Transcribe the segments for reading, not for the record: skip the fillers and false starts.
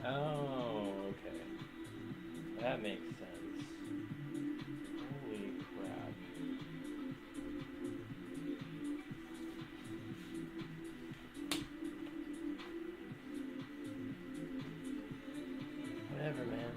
Oh, okay. That makes sense. Holy crap. Whatever, man.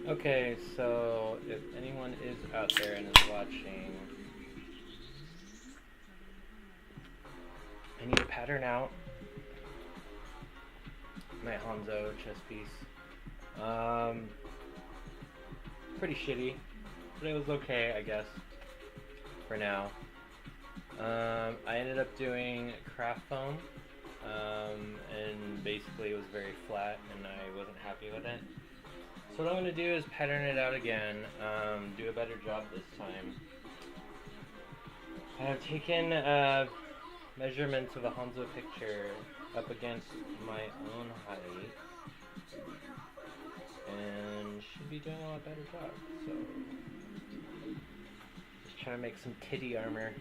Okay, so if anyone is out there and is watching, I need to pattern out my Hanzo chess piece. Pretty shitty, but it was okay, I guess, for now. I ended up doing craft foam, and basically it was very flat, and I wasn't happy with it. So what I'm going to do is pattern it out again, do a better job this time. I have taken measurements of a Hanzo picture up against my own height, and should be doing a lot better job. So just trying to make some titty armor.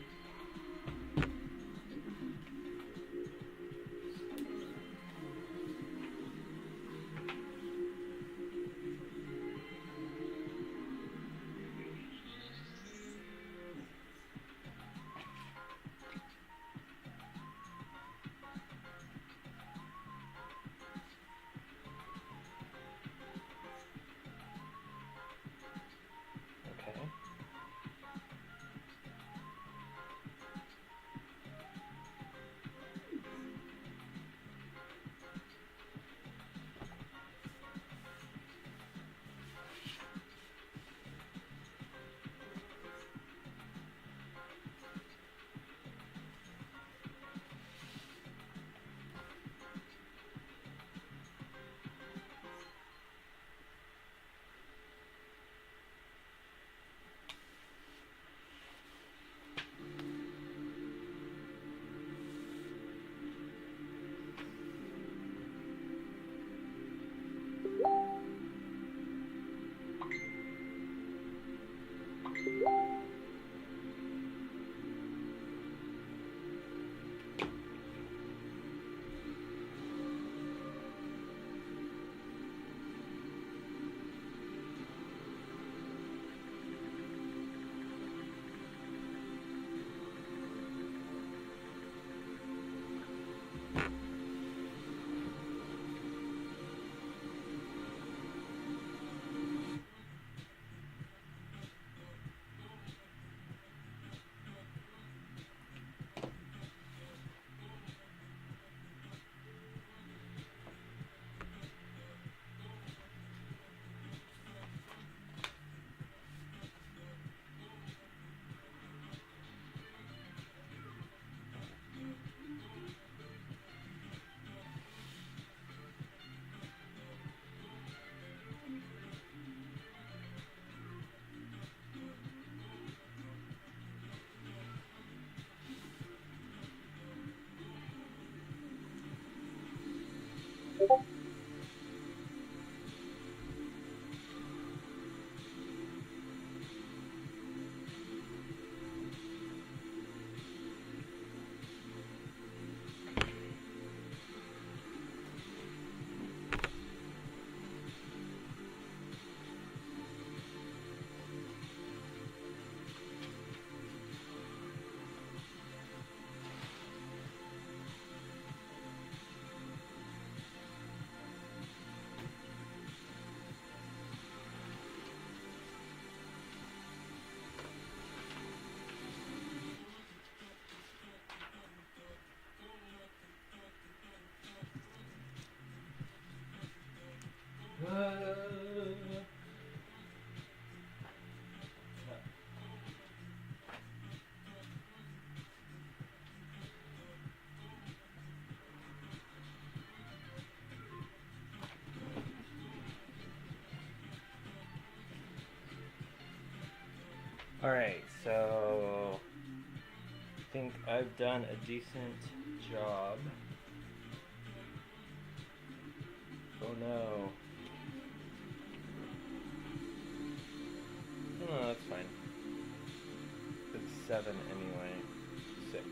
Alright, so I think I've done a decent job. Oh no. Oh, that's fine. It's 7 anyway. 6.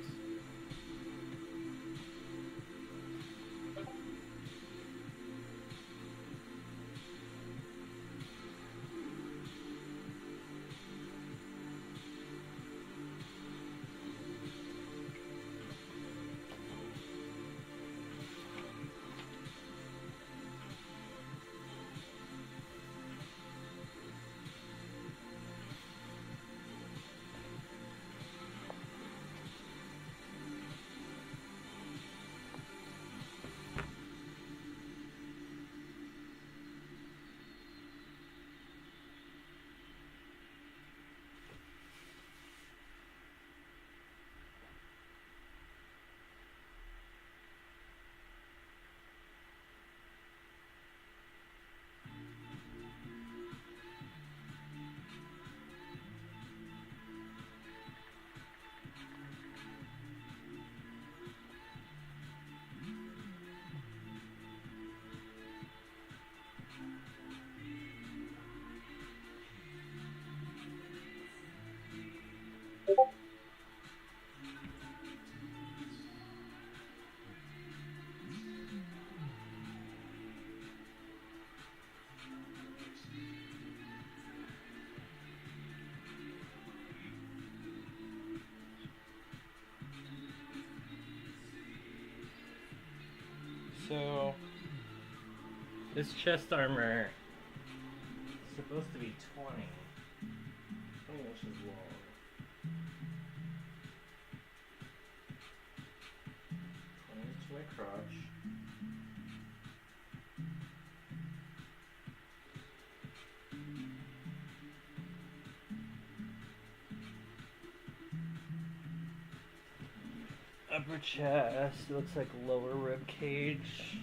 So, this chest armor is supposed to be 20 inches long. 20 to my crotch. Upper chest, looks like lower rib cage.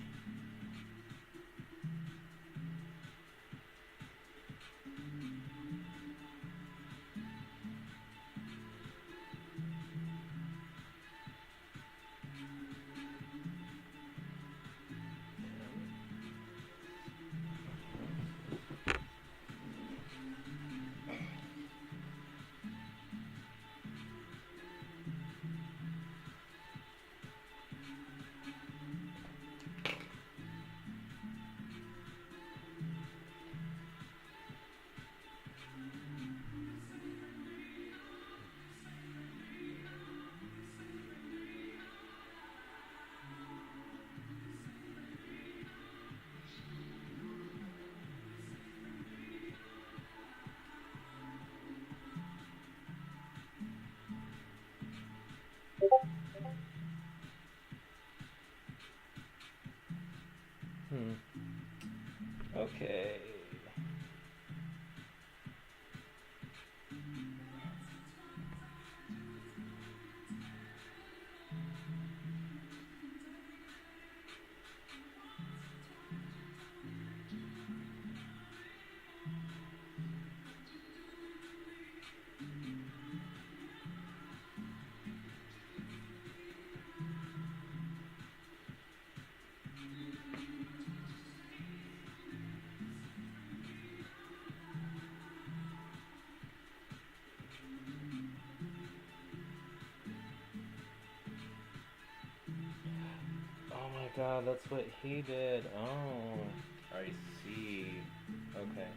Okay. Oh my god, that's what he did. Oh, I see. Okay.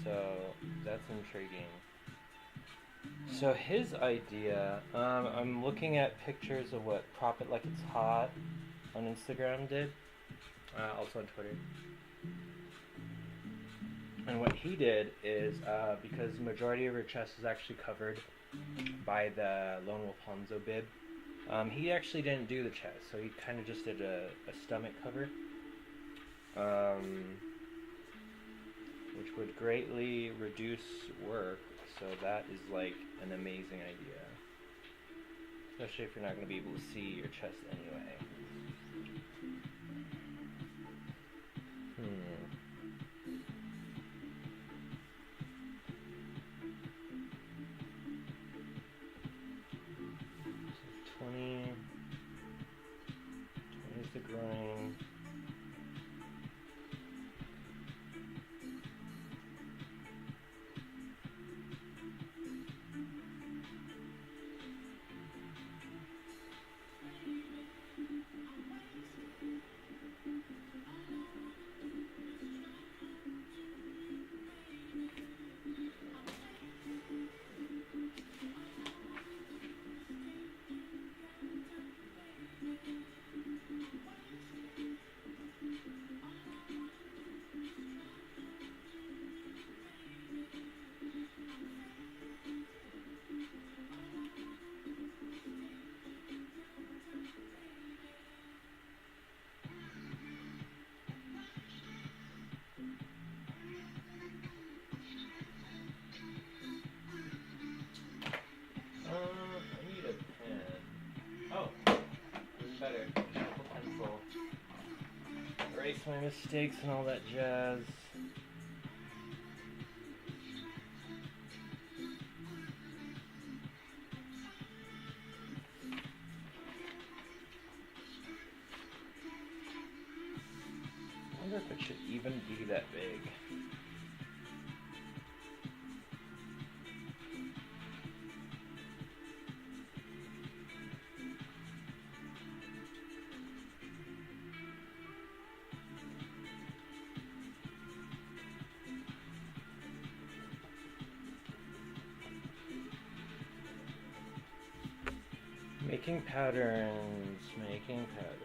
So, that's intriguing. So his idea, I'm looking at pictures of what Prop It Like It's Hot on Instagram did, also on Twitter. And what he did is, because the majority of her chest is actually covered by the Lone Wolf Hanzo bib, he actually didn't do the chest, so he kind of just did a stomach cover. um, which would greatly reduce work. So that is like an amazing idea, especially if you're not going to be able to see your chest anyway. So 20 is the groin. I need a pen. Oh, even better. Apple pencil. Erase my mistakes and all that jazz. I wonder if it should even be that big. Making patterns, making patterns.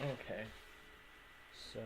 Okay, so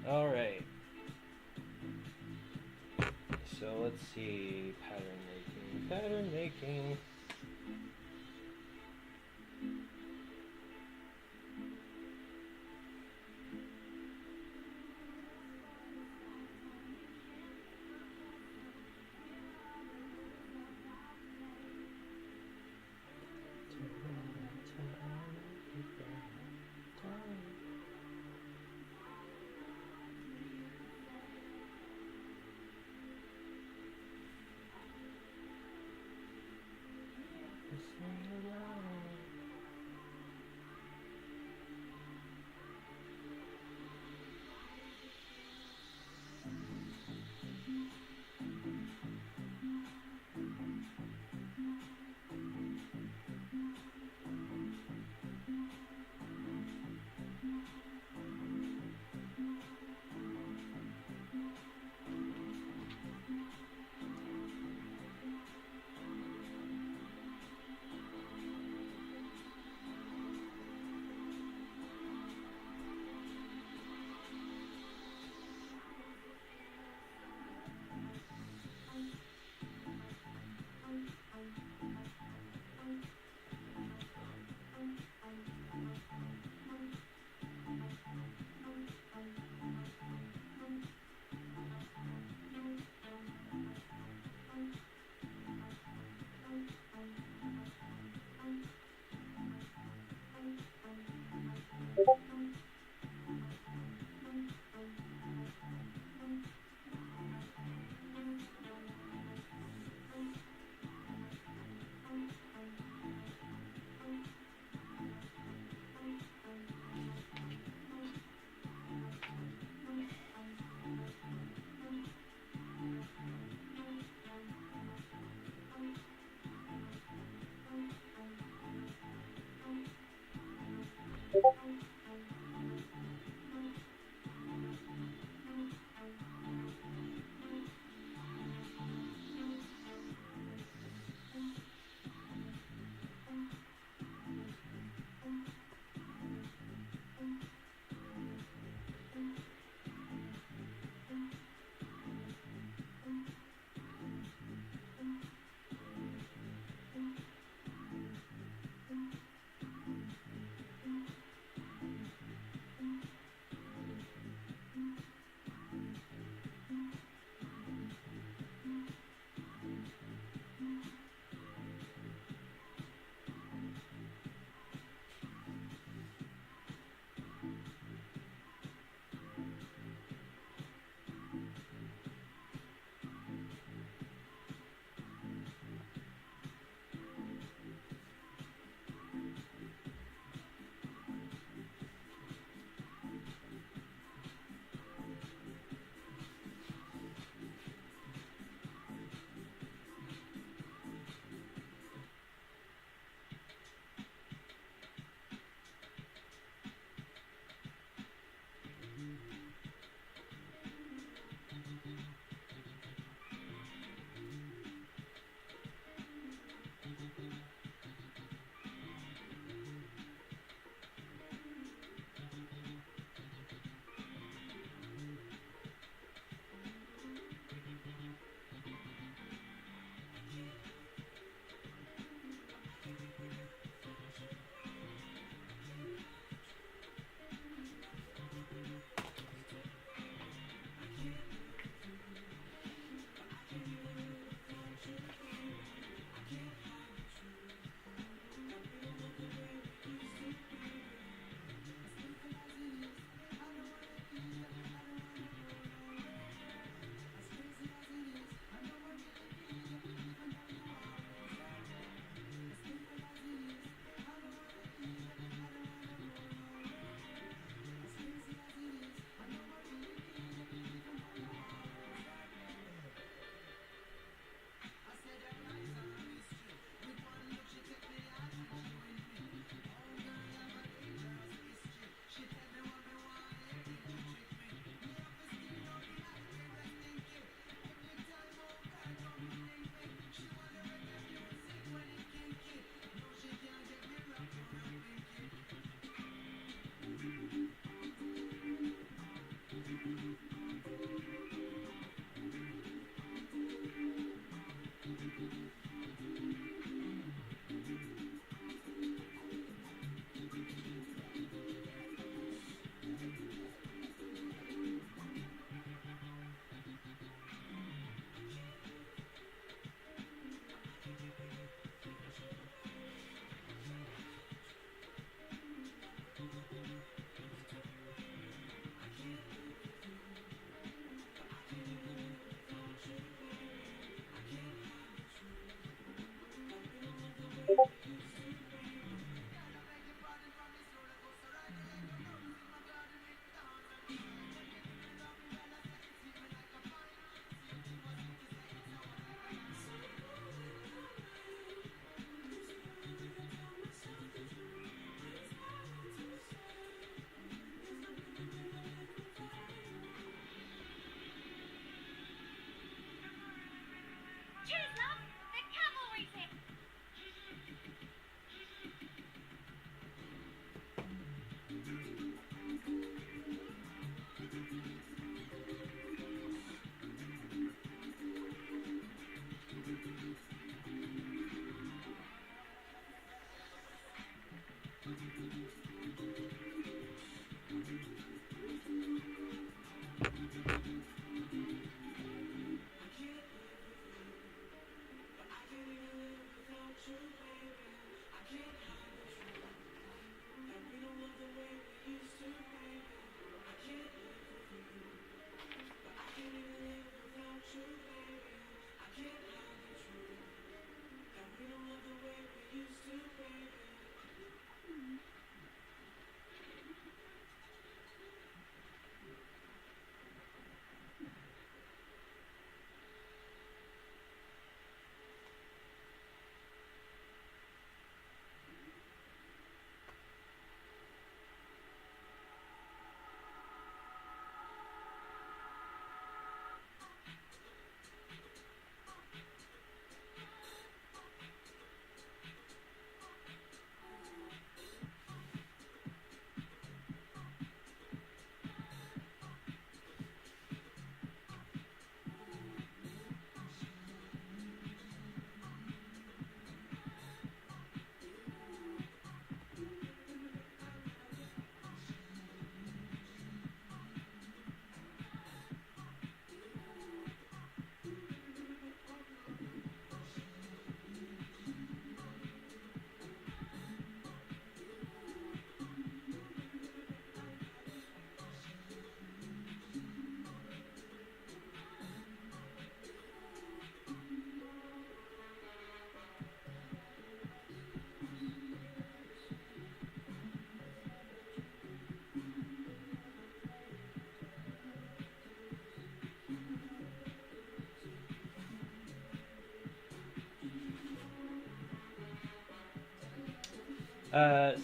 Alright. So let's see. Pattern making. Pattern making.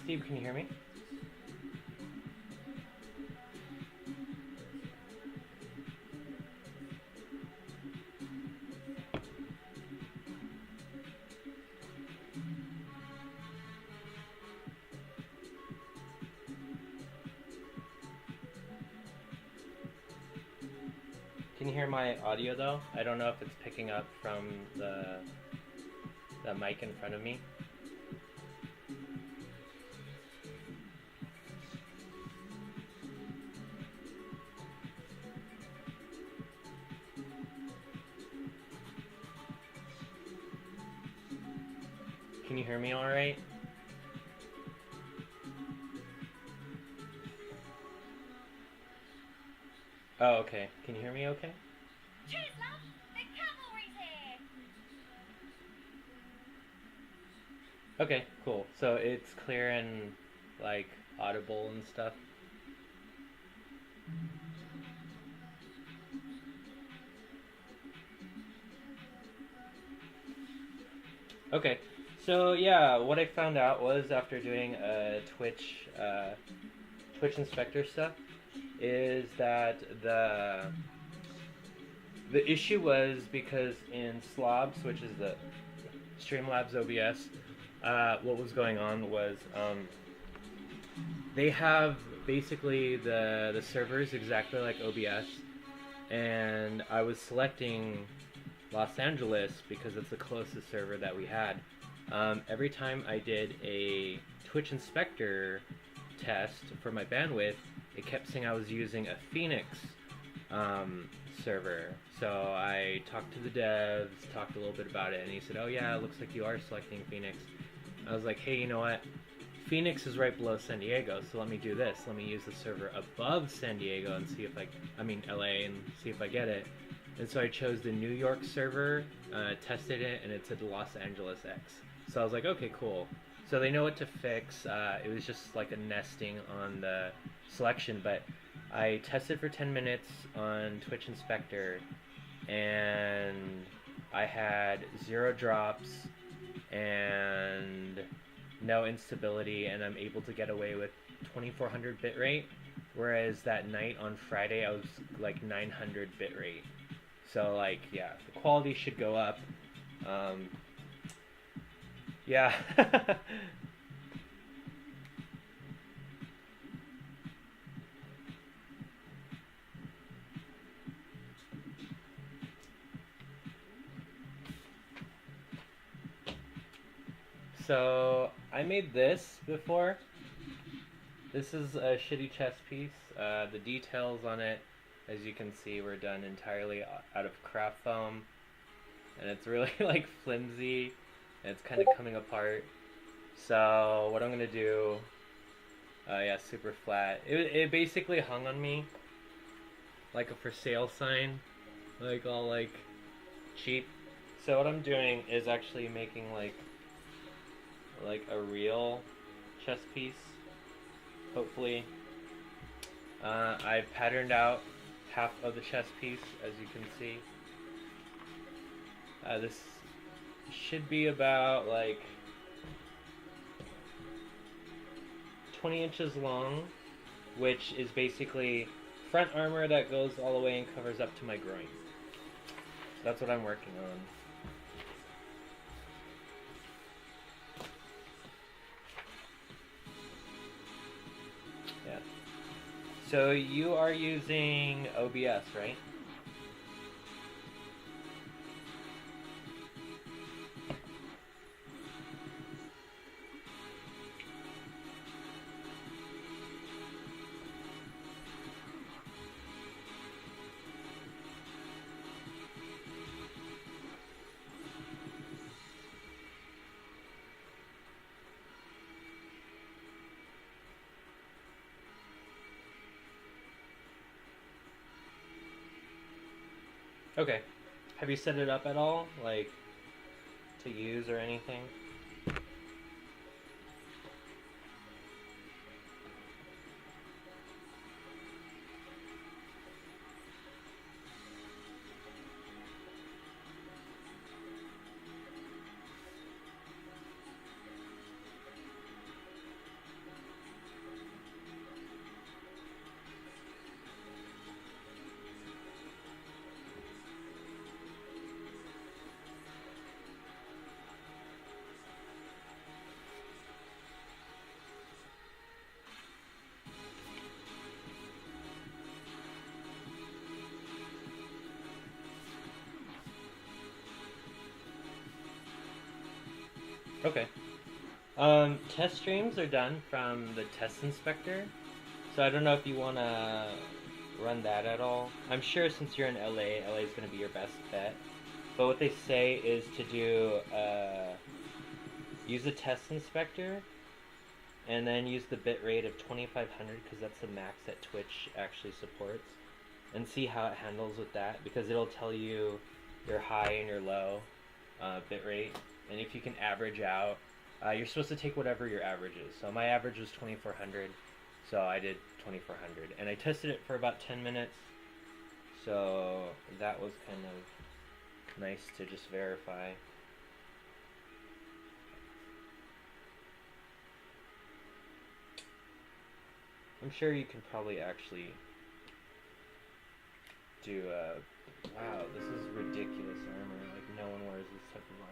Steve, can you hear me? Can you hear my audio though? I don't know if it's picking up from the mic in front of me. Can you hear me all right? Oh, okay. Can you hear me okay? Cheers, love! The cavalry's here! Okay, cool. So it's clear and like audible and stuff. Okay. So yeah, what I found out was after doing Twitch inspector stuff is that the issue was because in Slobs, which is the Streamlabs OBS, what was going on was they have basically the servers exactly like OBS, and I was selecting Los Angeles because it's the closest server that we had. Every time I did a Twitch inspector test for my bandwidth, it kept saying I was using a Phoenix server. So I talked to the devs, talked a little bit about it, and he said, "Oh yeah, it looks like you are selecting Phoenix." I was like, "Hey, you know what? Phoenix is right below San Diego, so let me do this. Let me use the server above San Diego and see if LA, and see if I get it." And so I chose the New York server, tested it, and it said Los Angeles X. So I was like, okay, cool. So they know what to fix. It was just like a nesting on the selection, but I tested for 10 minutes on Twitch Inspector, and I had 0 drops and no instability, and I'm able to get away with 2400 bitrate, whereas that night on Friday I was like 900 bitrate. So like, yeah, the quality should go up. Yeah. So I made this before. This is a shitty chess piece. The details on it As you can see, we're done entirely out of craft foam, and it's really like flimsy, and it's kind of coming apart. So what I'm gonna do, yeah, super flat. It basically hung on me like a for sale sign, like all like cheap. So what I'm doing is actually making like a real chess piece. Hopefully, I've patterned out half of the chess piece, as you can see. This should be about like 20 inches long, which is basically front armor that goes all the way and covers up to my groin. So that's what I'm working on. Yeah. So you are using OBS, right? Okay. Have you set it up at all, like to use or anything? Okay. Test streams are done from the test inspector, so I don't know if you want to run that at all. I'm sure since you're in LA is going to be your best bet. But what they say is to do use a test inspector, and then use the bitrate of 2500 because that's the max that Twitch actually supports, and see how it handles with that, because it'll tell you your high and your low bitrate, and if you can average out. You're supposed to take whatever your average is. So my average was 2400, so I did 2400, and I tested it for about 10 minutes. So that was kind of nice to just verify. I'm sure you can probably actually do wow, this is ridiculous armor. Like, no one wears this type of armor.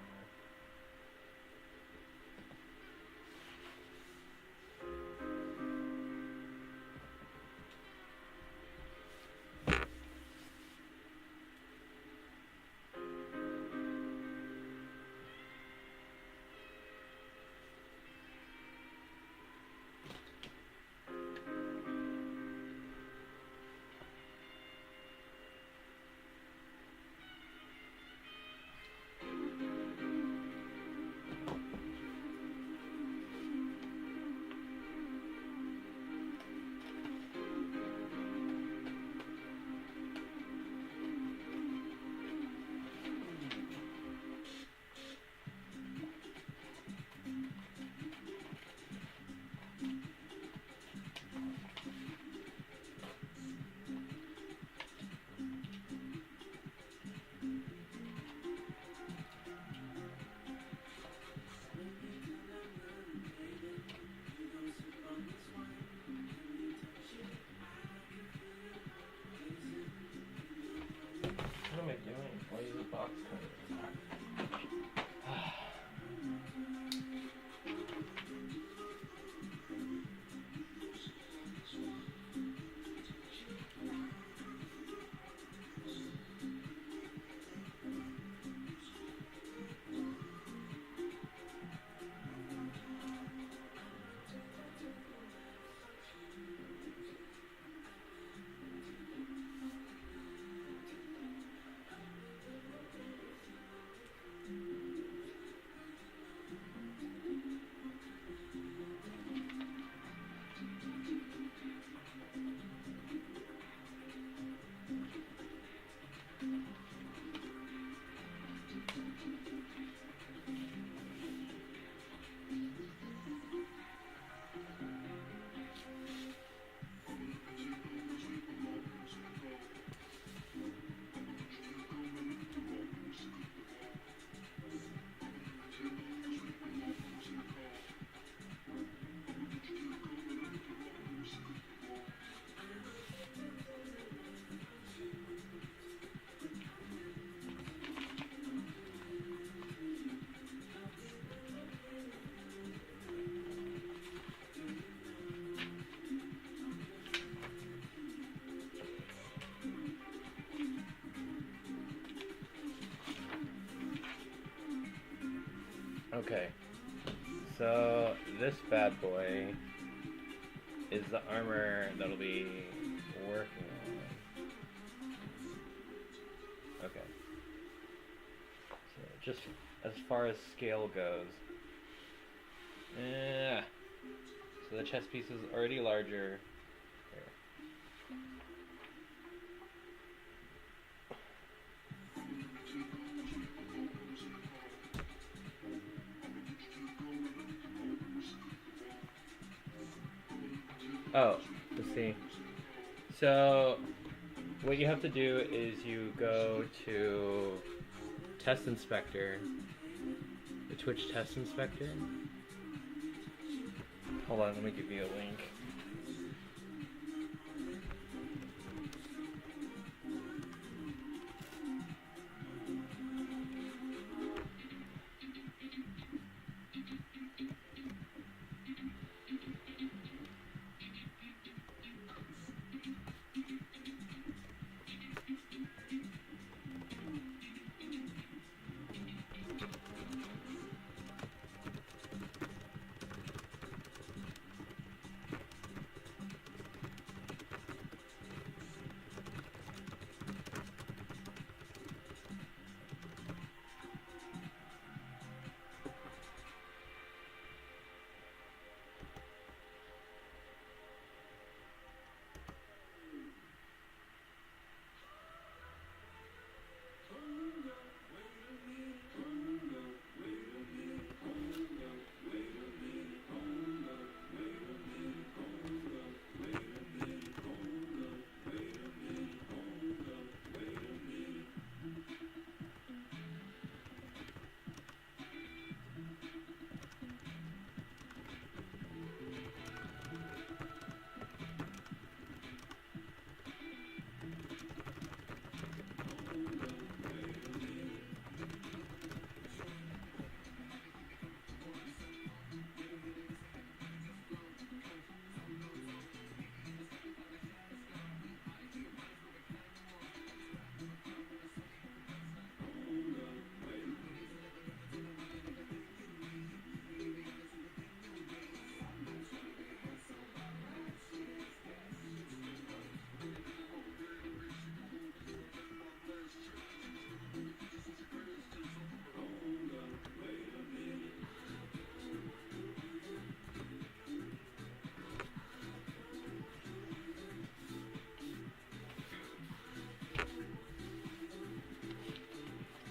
What am I doing? Why is the box coming? Okay, so this bad boy is the armor that'll be working on. Okay. So just as far as scale goes. So the chest piece is already larger. Here. Oh, let's see. So what you have to do is you go to Test Inspector, the Twitch Test Inspector. Hold on, let me give you a link.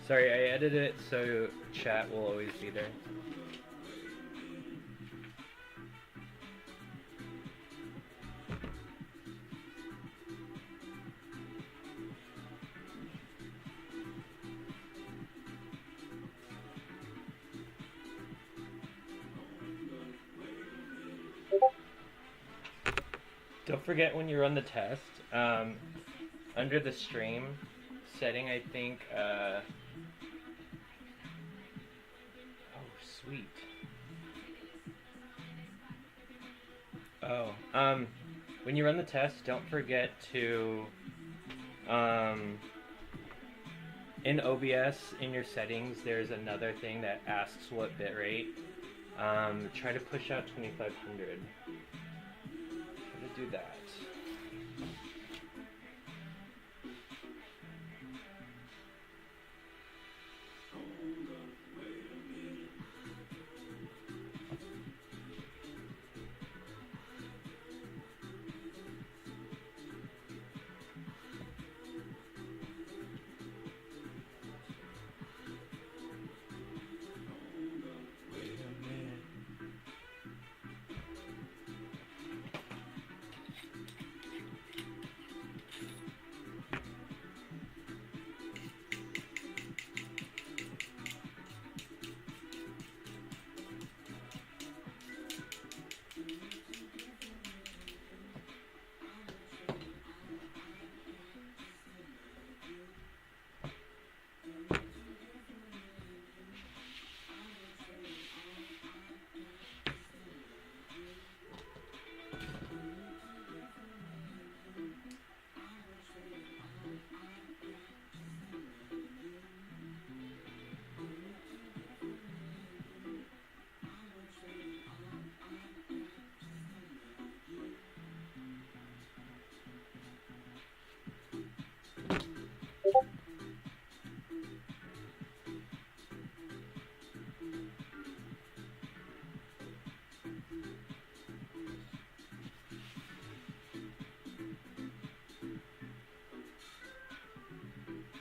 Sorry, I edited it so chat will always be there. Don't forget when you run the test, under the stream setting, I think, oh, sweet. Oh, when you run the test, don't forget to, in OBS, in your settings, there's another thing that asks what bitrate. Try to push out 2500. Try to do that.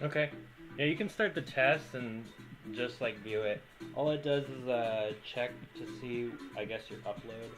Okay. Yeah, you can start the test and just like view it. All it does is check to see, I guess, your upload.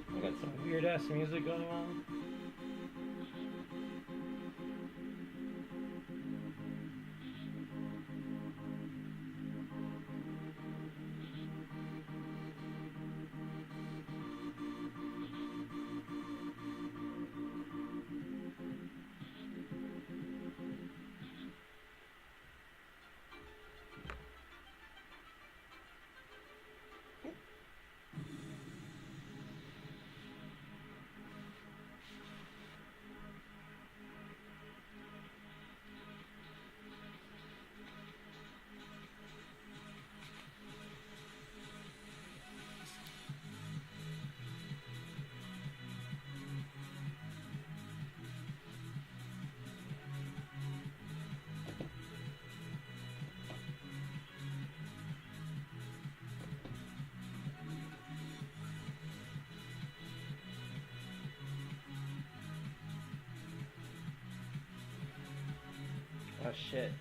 I got some weird ass music going on. Oh shit.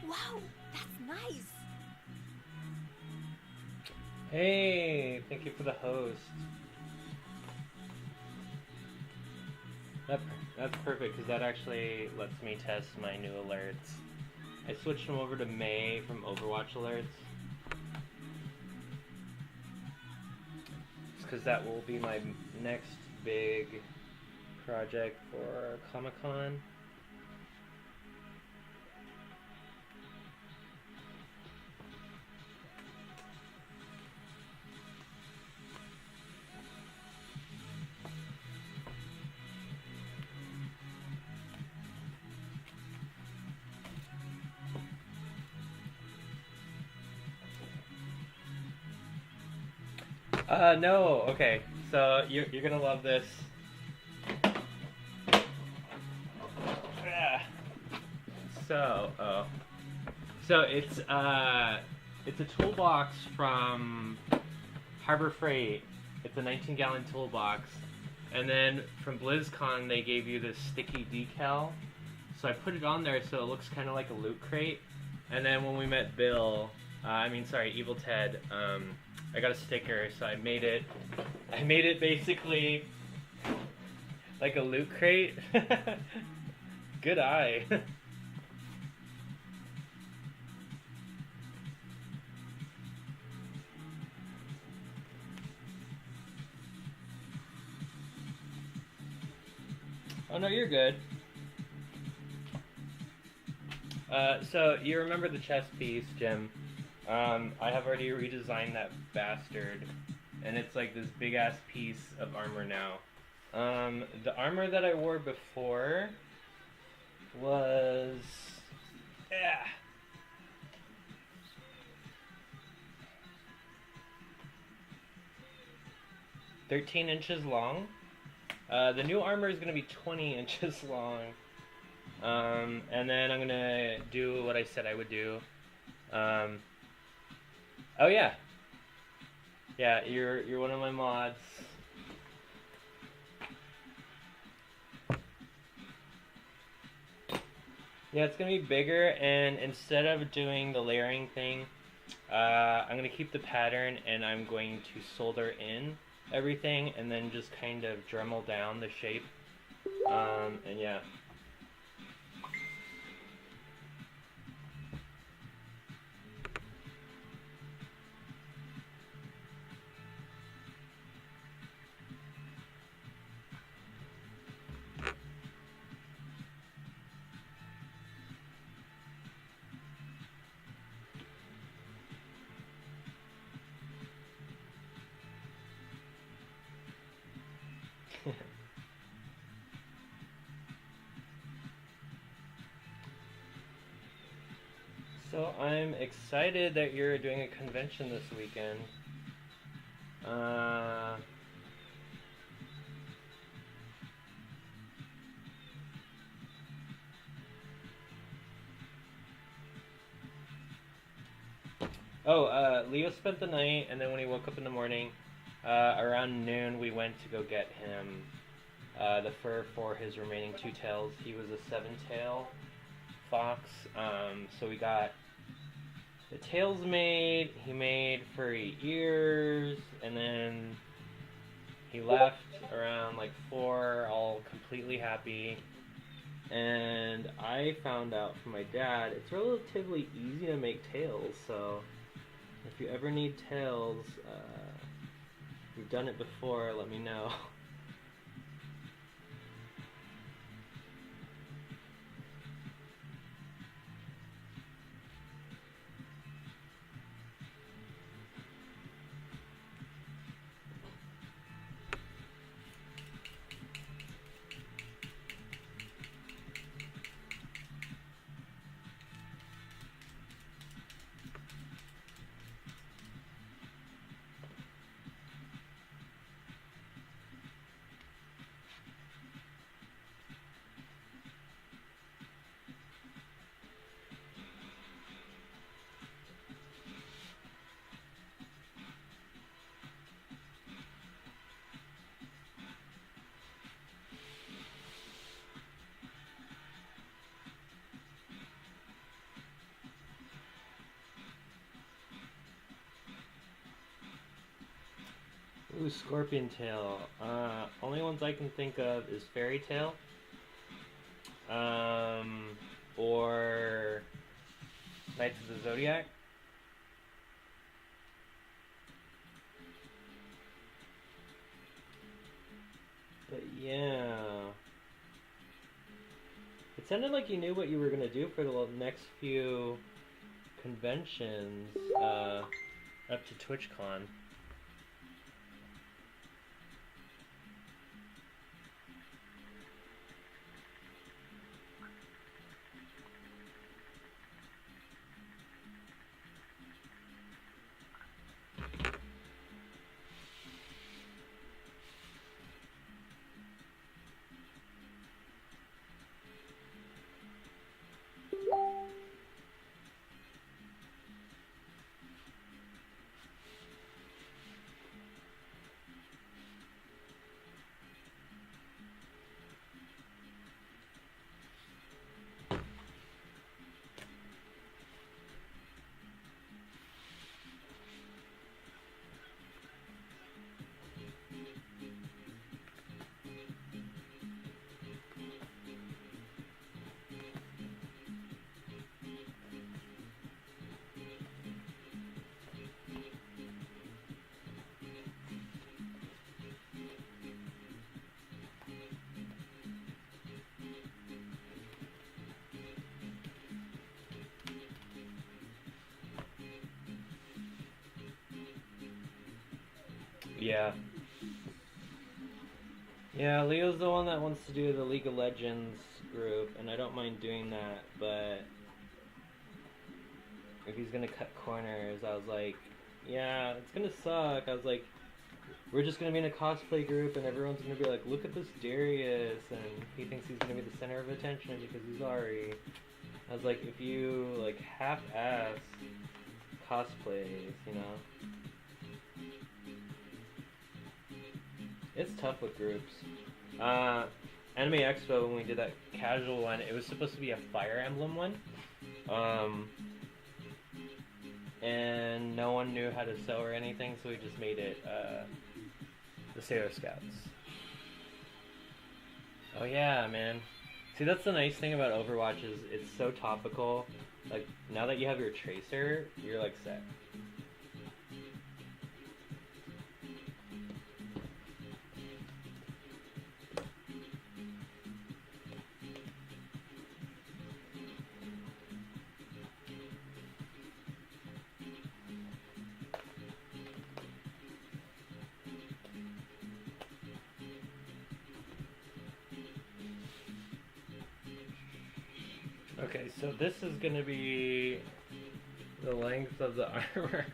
Wow, that's nice. Hey, thank you for the host. That, that's perfect because that actually lets me test my new alerts. I switched them over to May from Overwatch alerts. Because that will be my next big project for Comic-Con. No, okay. So you're gonna love this. Ah. So it's a toolbox from Harbor Freight. It's a 19-gallon toolbox. And then from BlizzCon, they gave you this sticky decal. So I put it on there so it looks kind of like a loot crate. And then when we met Bill, Evil Ted, I got a sticker, so I made it basically like a loot crate. Good eye. Oh no, you're good. So you remember the chest piece, Jim? I have already redesigned that bastard, and it's like this big ass piece of armor now. The armor that I wore before was 13 inches long. The new armor is gonna be 20 inches long. And then I'm gonna do what I said I would do. Oh yeah, you're one of my mods. Yeah, it's gonna be bigger, and instead of doing the layering thing, I'm gonna keep the pattern, and I'm going to solder in everything, and then just kind of Dremel down the shape. And yeah. So I'm excited that you're doing a convention this weekend. Leo spent the night, and then when he woke up in the morning, around noon, we went to go get him the fur for his remaining 2 tails. He was a 7-tail fox, so we got the tails made. He made furry ears, and then he left around like 4, all completely happy. And I found out from my dad it's relatively easy to make tails, so if you ever need tails, if you've done it before, let me know. Ooh, Scorpion Tail. Only ones I can think of is Fairy Tail. Or Knights of the Zodiac. But yeah. It sounded like you knew what you were going to do for the next few conventions up to TwitchCon. Yeah. Yeah, Leo's the one that wants to do the League of Legends group, and I don't mind doing that, but if he's gonna cut corners, I was like, yeah, it's gonna suck. I was like, we're just gonna be in a cosplay group, and everyone's gonna be like, look at this Darius, and he thinks he's gonna be the center of attention because he's Ari. I was like, if you like half-ass cosplays, you know, it's tough with groups. Anime Expo, when we did that casual one, it was supposed to be a Fire Emblem one. And no one knew how to sew or anything, so we just made it the Sailor Scouts. Oh yeah, man. See, that's the nice thing about Overwatch is it's so topical. Like, now that you have your Tracer, you're like set. Okay, so this is gonna be the length of the armor.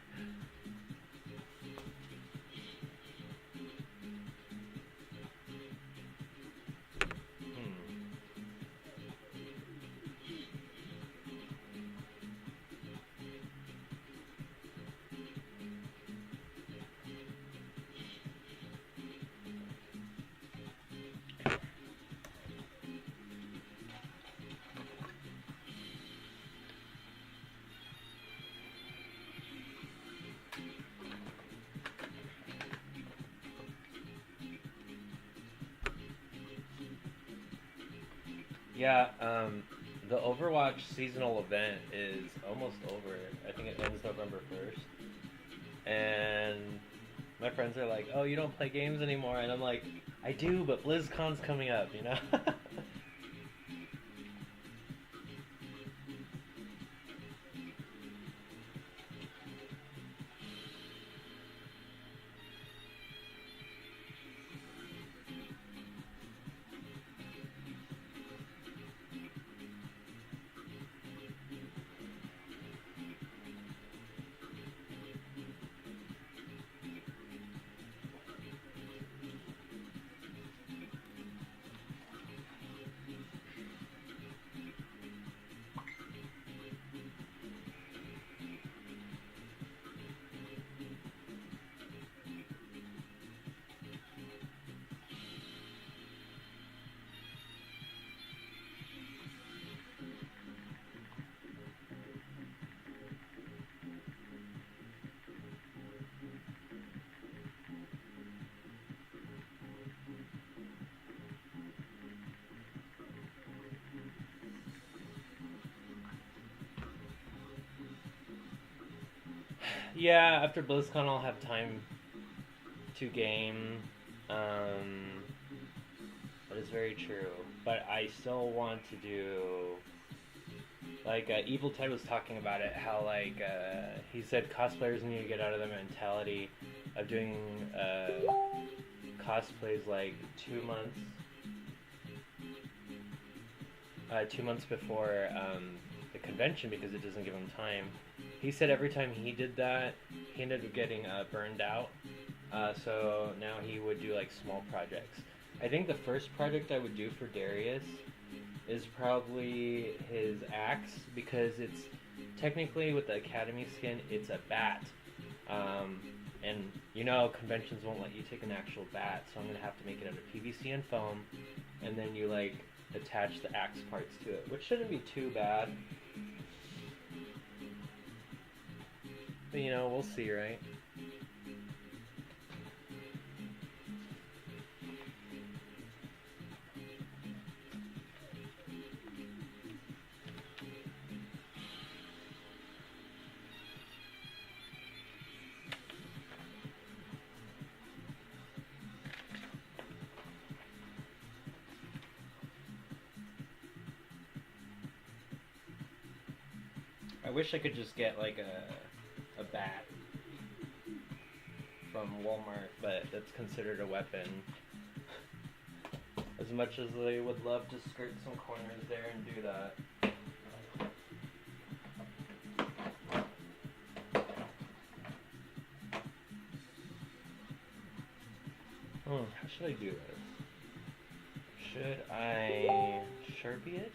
Yeah, the Overwatch seasonal event is almost over. I think it ends November 1st. And my friends are like, oh, you don't play games anymore? And I'm like, I do, but BlizzCon's coming up, you know? Yeah, after BlizzCon, I'll have time to game. That is very true. But I still want to do. Like, Evil Ted was talking about it, how, like, he said cosplayers need to get out of the mentality of doing cosplays, like, 2 months. 2 months before the convention because it doesn't give him time. He said every time he did that, he ended up getting burned out. So now he would do like small projects. I think the first project I would do for Darius is probably his axe because it's technically with the Academy skin, it's a bat. And you know, conventions won't let you take an actual bat, so I'm gonna have to make it out of PVC and foam, and then you like attach the axe parts to it, which shouldn't be too bad. But you know, we'll see, right? I wish I could just get like a bat from Walmart, but that's considered a weapon. As much as they would love to skirt some corners there and do that. How should I do this? Should I Sharpie it?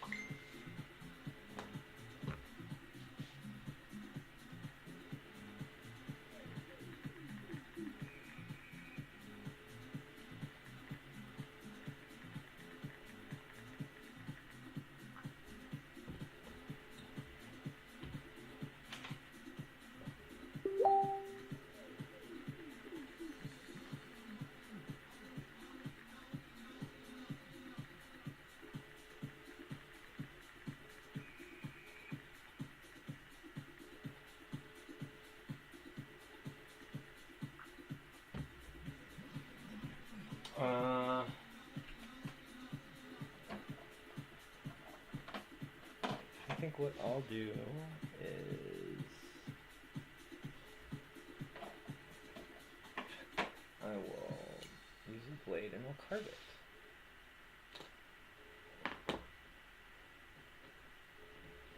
I think what I'll do is I will use a blade and we'll carve it.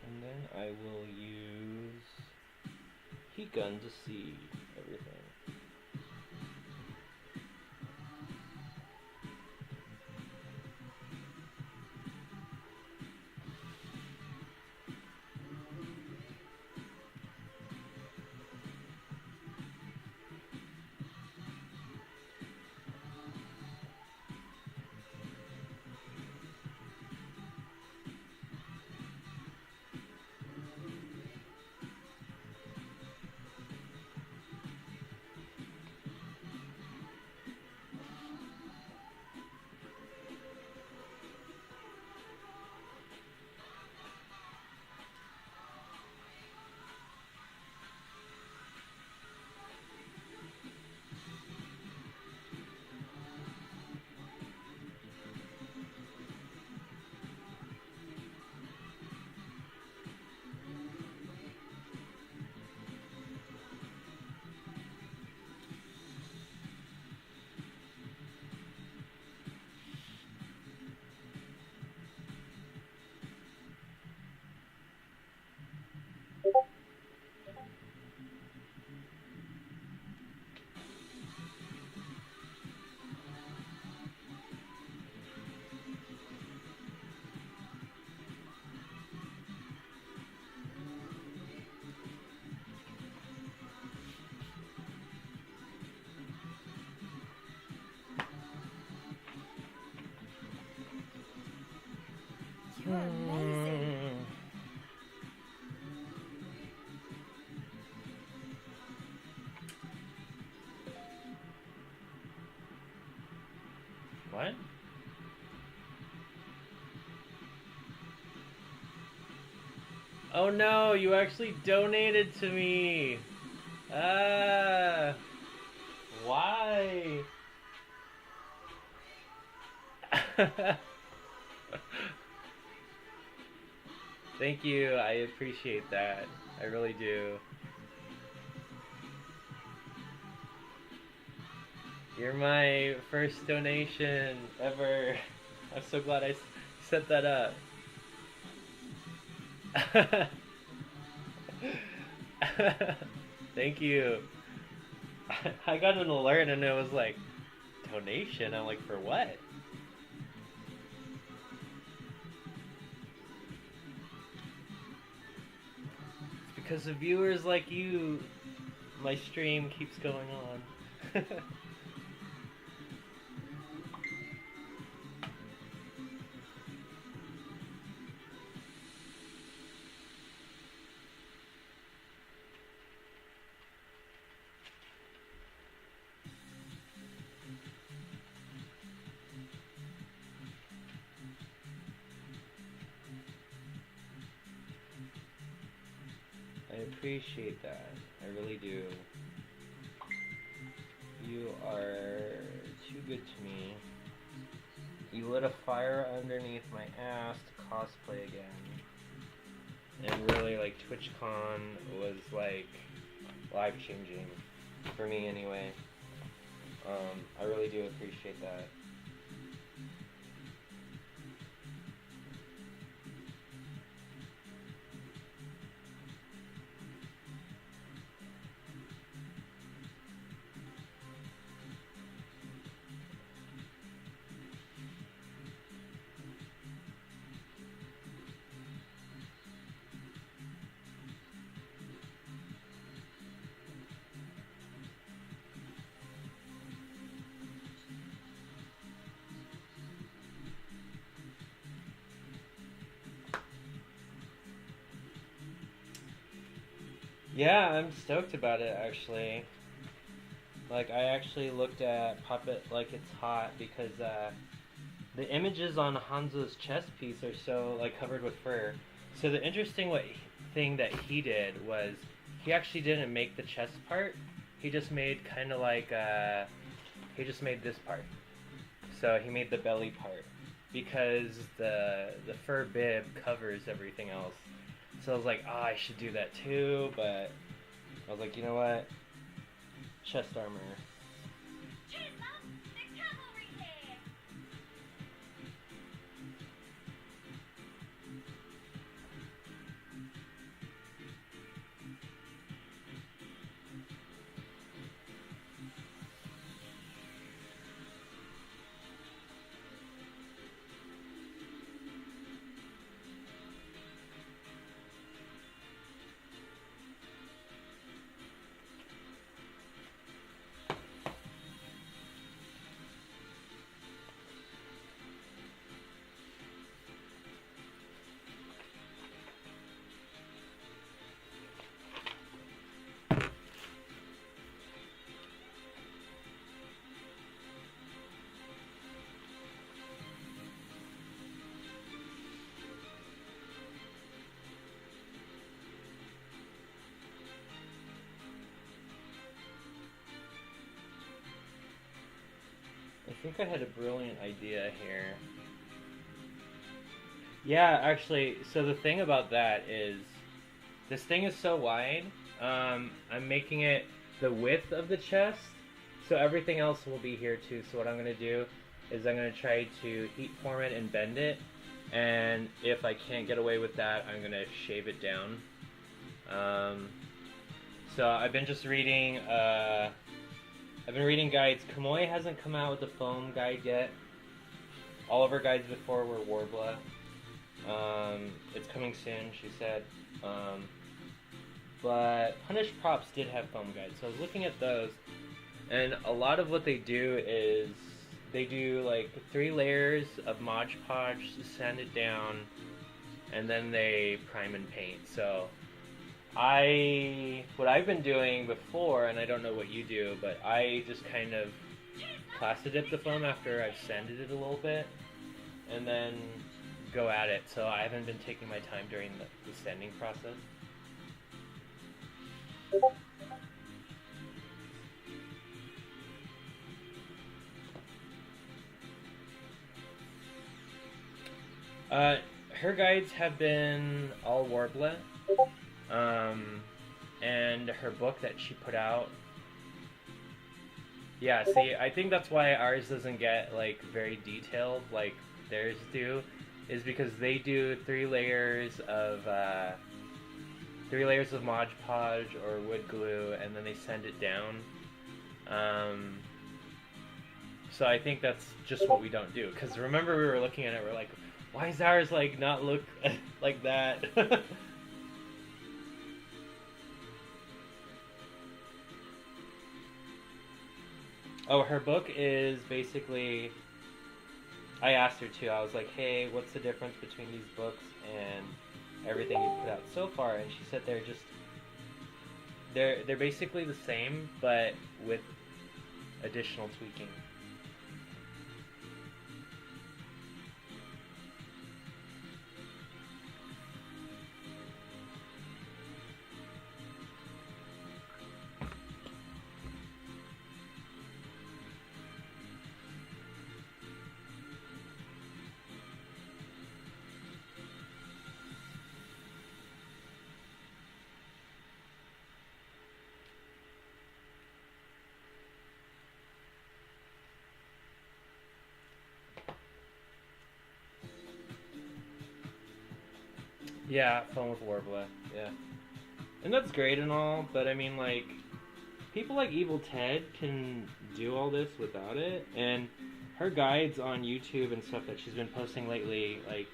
And then I will use heat gun to see everything. You're amazing. What? Oh no, you actually donated to me. Why? Thank you, I appreciate that. I really do. You're my first donation ever. I'm so glad I set that up. Thank you. I got an alert and it was like, donation? I'm like, for what? It's because of viewers like you, my stream keeps going on. I appreciate that. I really do. You are too good to me. You lit a fire underneath my ass to cosplay again. And really, like, TwitchCon was, like, life-changing. For me, anyway. I really do appreciate that. Yeah, I'm stoked about it actually. Like I actually looked at Puppet like it's hot because the images on Hanzo's chest piece are so like covered with fur. So the interesting thing that he did was he actually didn't make the chest part. He just made kind of like he just made this part. So he made the belly part because the fur bib covers everything else. So I was like, I should do that too, but I was like, you know what? Chest armor. I think I had a brilliant idea here. Yeah, actually, so the thing about that is this thing is so wide. I'm making it the width of the chest, so everything else will be here too. So what I'm gonna do is I'm gonna try to heat form it and bend it, and if I can't get away with that, I'm gonna shave it down. Um, so I've been just reading. I've been reading guides. Kamoi hasn't come out with the foam guide yet. All of her guides before were Warbler. It's coming soon, she said. But Punish Props did have foam guides, so I was looking at those, and a lot of what they do is they do like 3 layers of Mod Podge, sand it down, and then they prime and paint. So what I've been doing before, and I don't know what you do, but I just kind of plastidip the foam after I've sanded it a little bit, and then go at it. So I haven't been taking my time during the sanding process. Her guides have been all Warbler. And her book that she put out. Yeah, see, I think that's why ours doesn't get like very detailed like theirs do, is because they do 3 layers of 3 layers of Mod Podge or wood glue, and then they send it down. So I think that's just what we don't do. Because remember, we were looking at it, we're like, why is ours like not look like that? Oh, her book is basically. I asked her too. I was like, "Hey, what's the difference between these books and everything you put out so far?" And she said they're basically the same, but with additional tweaking. Yeah, foam with Warbler. Yeah, and that's great and all, but I mean, like, people like Evil Ted can do all this without it, and her guides on YouTube and stuff that she's been posting lately, like,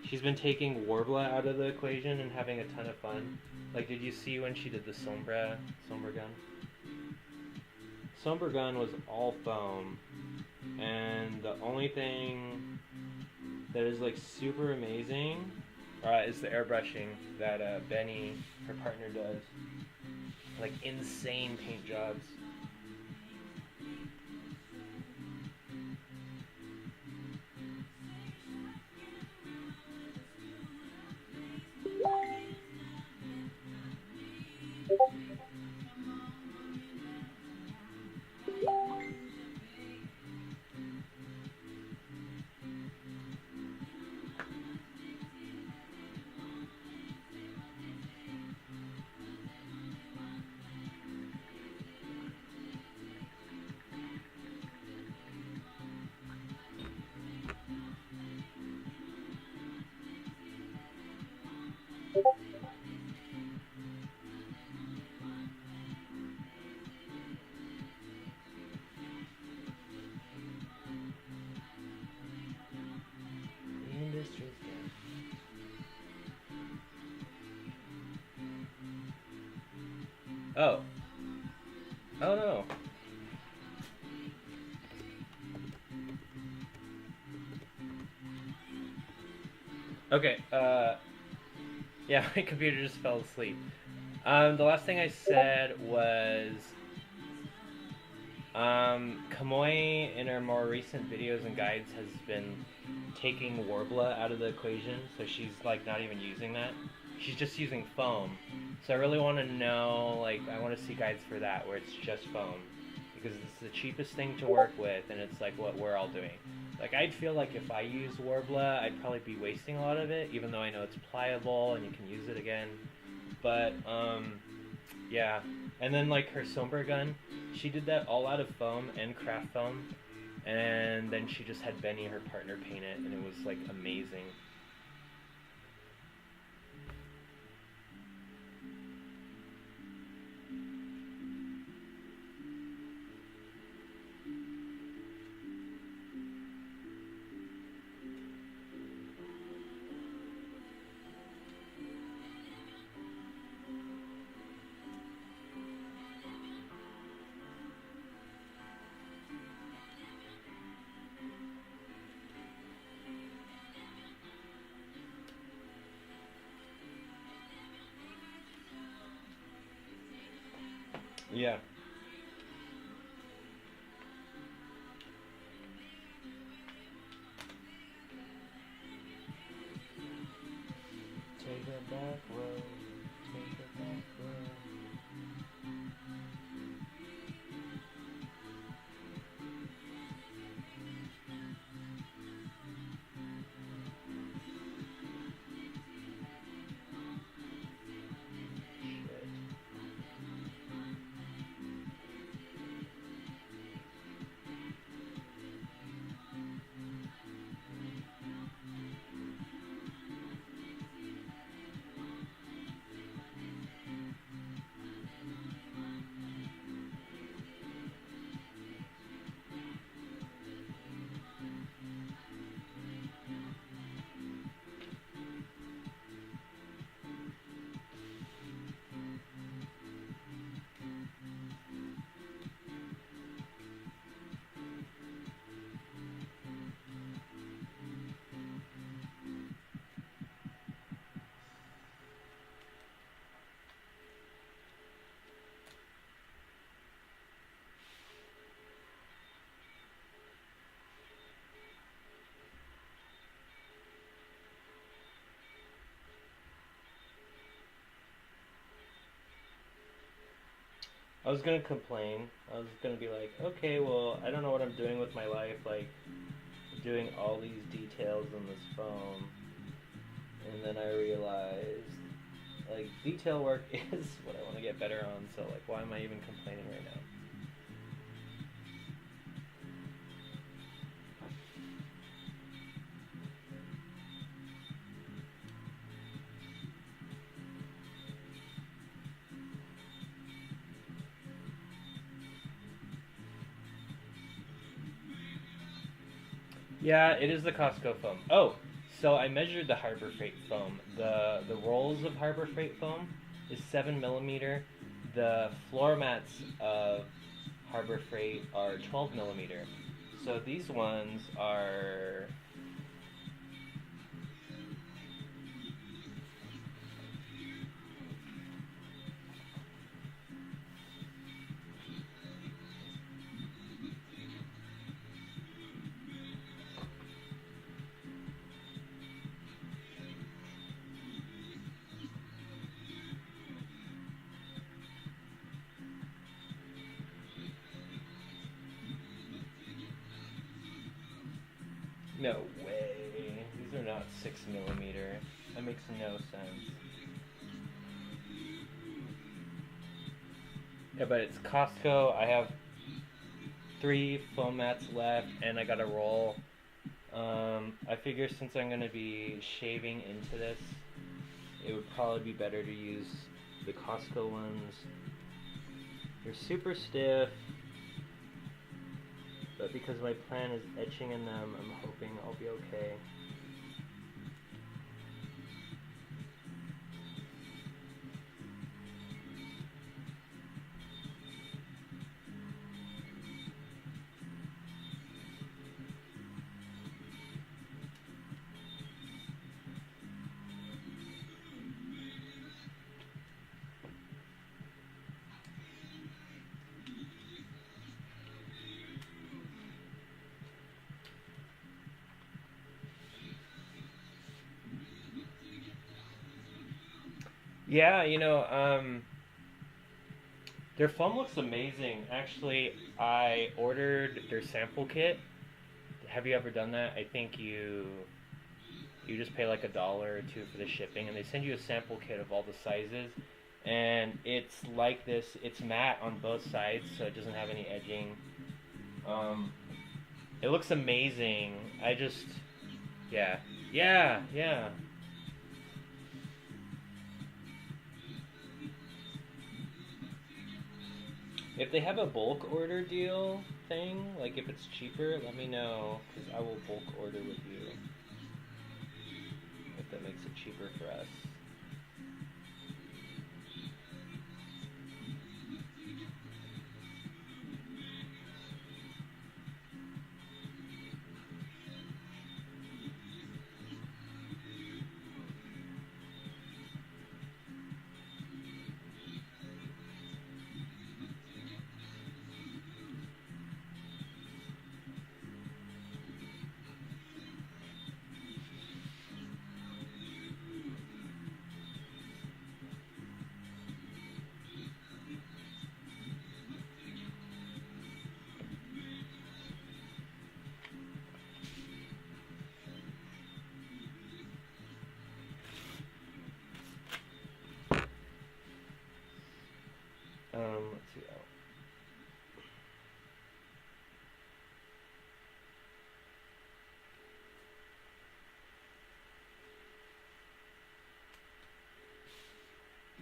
she's been taking Warbler out of the equation and having a ton of fun. Like, did you see when she did the Sombra gun? Sombra gun was all foam, and the only thing that is like super amazing is the airbrushing that Benny, her partner, does. Like insane paint jobs. The industry's good. Oh. Oh no. Okay, yeah, my computer just fell asleep. The last thing I said was, Kamoi in her more recent videos and guides has been taking Warbler out of the equation, so she's like not even using that. She's just using foam. So I really want to know, like, I want to see guides for that where it's just foam, because it's the cheapest thing to work with, and it's like what we're all doing. Like, I'd feel like if I use Warbler, I'd probably be wasting a lot of it, even though I know it's pliable and you can use it again. But yeah. And then like her Sombra gun, she did that all out of foam and craft foam, and then she just had Benny, her partner, paint it, and it was like amazing. Yeah. Take the back road. Take the back road. Shit. I was gonna complain. I was gonna be like, okay, well, I don't know what I'm doing with my life, like, doing all these details in this foam. And then I realized, like, detail work is what I want to get better on, so, like, why am I even complaining right now? Yeah, it is the Costco foam. Oh, so I measured the Harbor Freight foam. The rolls of Harbor Freight foam is 7 millimeter. The floor mats of Harbor Freight are 12 millimeter. So these ones are. No way. These are not 6 millimeter. That makes no sense. Yeah, but it's Costco. I have 3 foam mats left, and I got a roll. I figure since I'm gonna be shaving into this, it would probably be better to use the Costco ones. They're super stiff, but because my plan is etching in them, I'm hoping I'll be okay. Yeah, their foam looks amazing. Actually, I ordered their sample kit. Have you ever done that? I think you just pay like $1 or $2 for the shipping, and they send you a sample kit of all the sizes. And it's like this. It's matte on both sides, so it doesn't have any edging. Um, it looks amazing. Yeah, yeah. If they have a bulk order deal thing, like if it's cheaper, let me know, because I will bulk order with you. If that makes it cheaper for us. Let's see. Oh.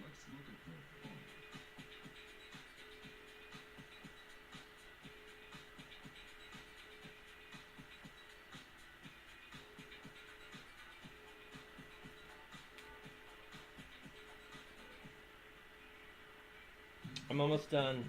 Let's look at the phone. I'm almost done.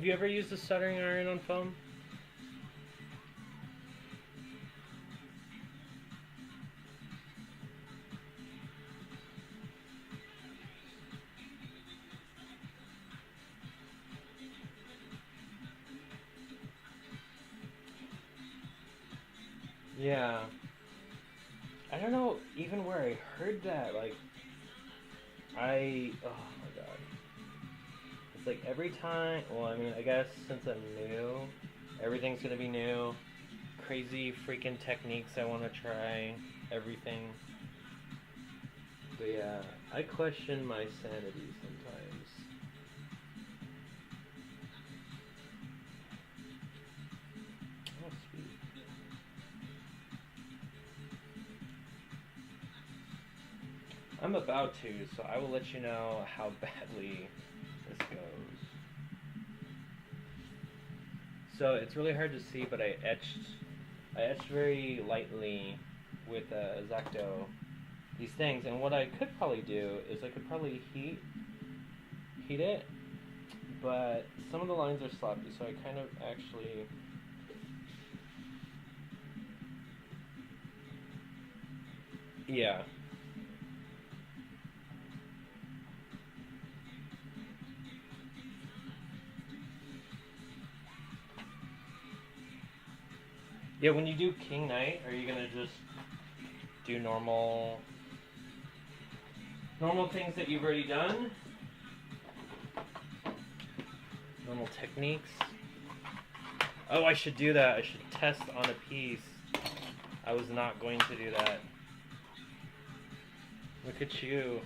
Have you ever used a soldering iron on foam? Yeah. I don't know even where I heard that. Like, oh my god. It's like every time, well, I mean, I guess since I'm new, everything's gonna be new. Crazy freaking techniques I want to try. Everything. But yeah, I question my sanity sometimes. Oh, sweet. I'm about to, so I will let you know how badly this goes. So it's really hard to see, but I etched very lightly with Zacto these things, and what I could probably do is I could probably heat it, but some of the lines are sloppy, so I kind of actually. Yeah. Yeah, when you do King Knight, are you gonna just do normal things that you've already done? Normal techniques? Oh, I should do that. I should test on a piece. I was not going to do that. Look at you.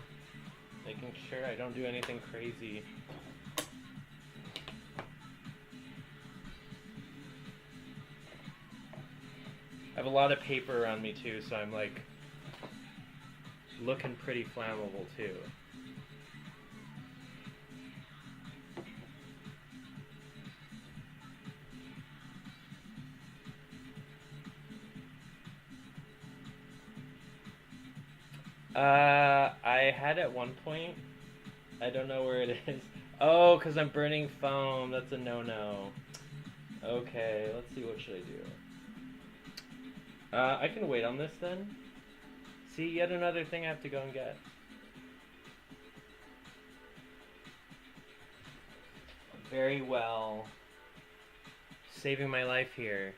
Making sure I don't do anything crazy. I have a lot of paper around me too, so I'm like looking pretty flammable too. I had at one point. I don't know where it is. Oh, because I'm burning foam. That's a no-no. Okay, let's see. What should I do? I can wait on this then. See, yet another thing I have to go and get. Very well. Saving my life here.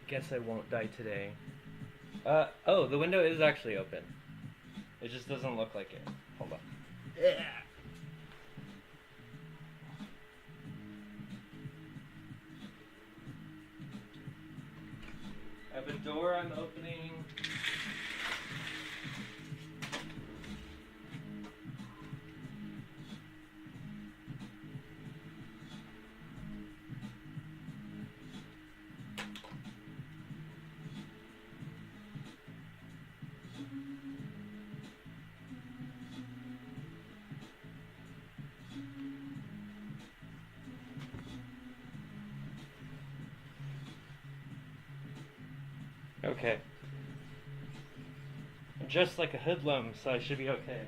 Guess I won't die today. Oh, the window is actually open. It just doesn't look like it. Hold on. Yeah. I have a door I'm opening. Okay. I'm just like a hoodlum, so I should be okay.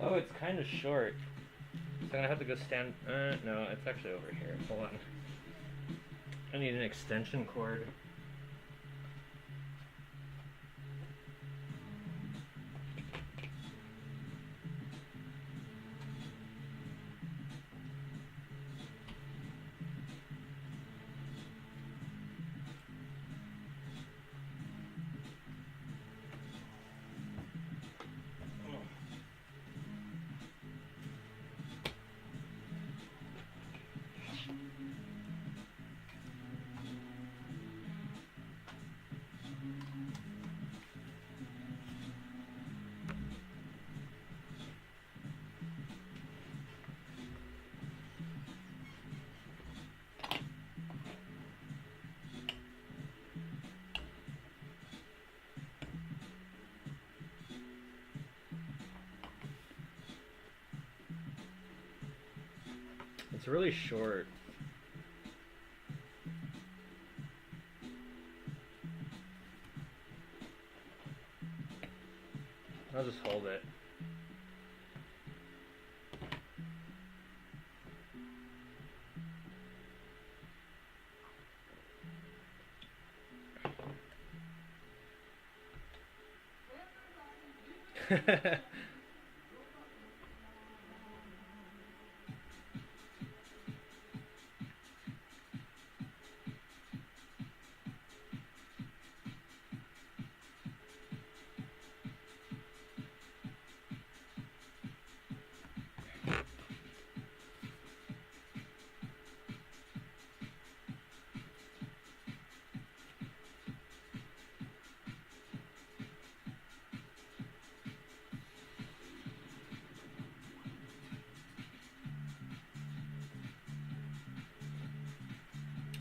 Oh, it's kind of short. So I'm gonna have to go stand. No, it's actually over here. Hold on. I need an extension cord. It's really short. I'll just hold it.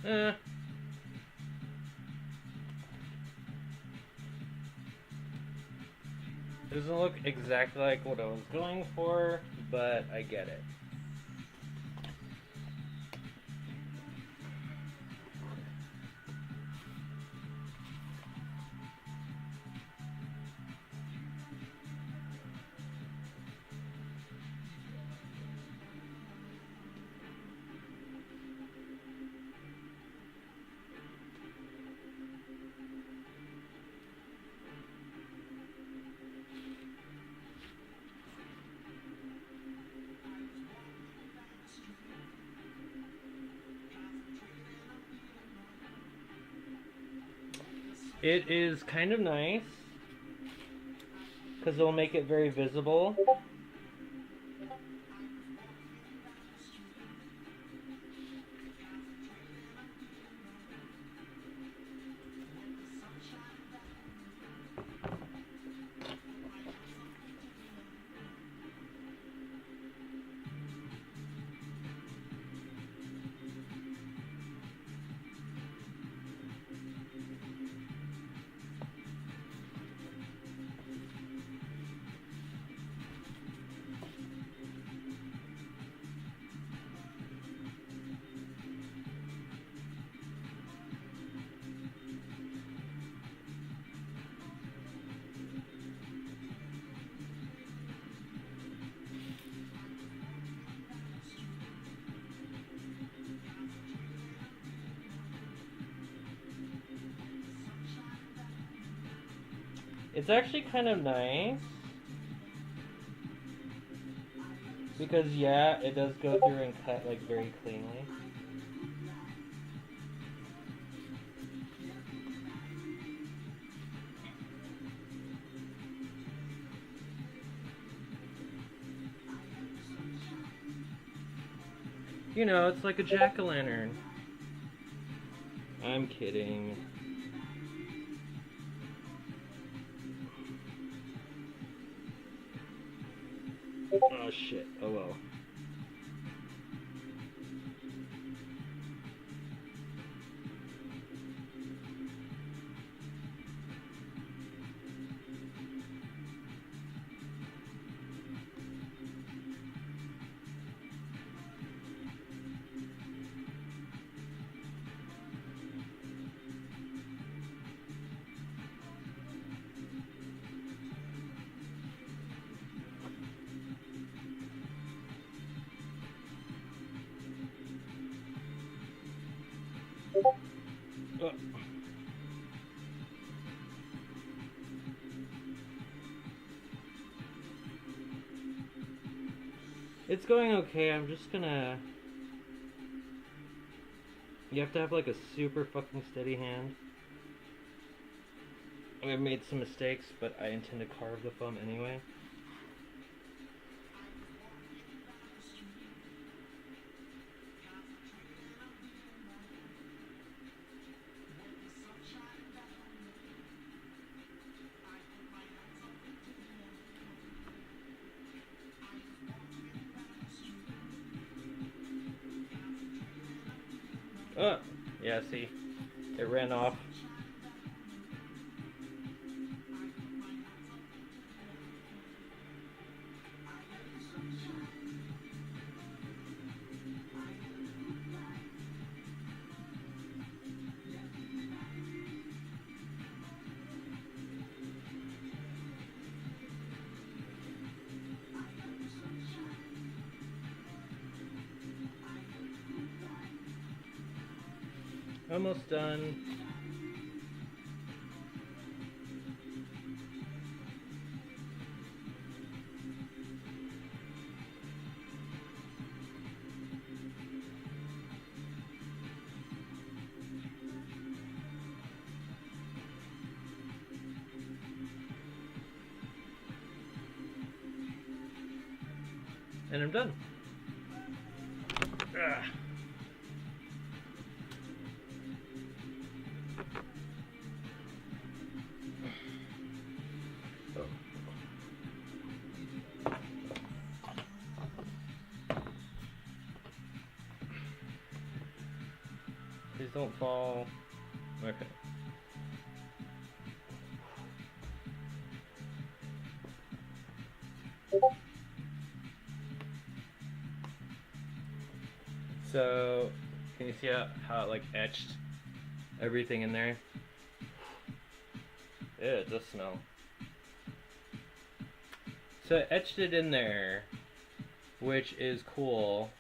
Eh. It doesn't look exactly like what I was going for, but I get it. It is kind of nice because it'll make it very visible. It's actually kind of nice because yeah, it does go through and cut like very cleanly. You know, it's like a jack-o'-lantern. I'm kidding. Oh shit, oh well. It's going okay. I'm just gonna... You have to have like a super fucking steady hand. I made some mistakes, but I intend to carve the thumb anyway. Oh, yeah, see, it ran off. Almost done. And I'm done. Ugh. Please don't fall. Okay. So, can you see how it like etched everything in there? Yeah, it does smell. So I etched it in there, which is cool.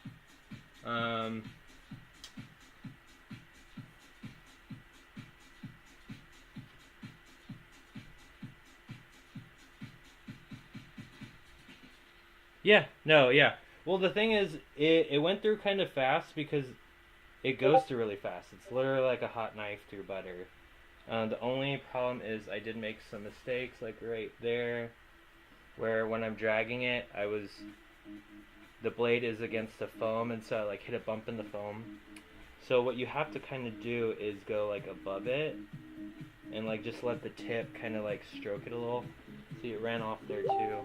Yeah, no, yeah. Well, the thing is, it went through kind of fast because it goes through really fast. It's literally like a hot knife through butter. The only problem is I did make some mistakes, like right there, where when I'm dragging it, the blade is against the foam, and so I like hit a bump in the foam. So what you have to kind of do is go like above it, and like just let the tip kind of like stroke it a little. See, it ran off there too.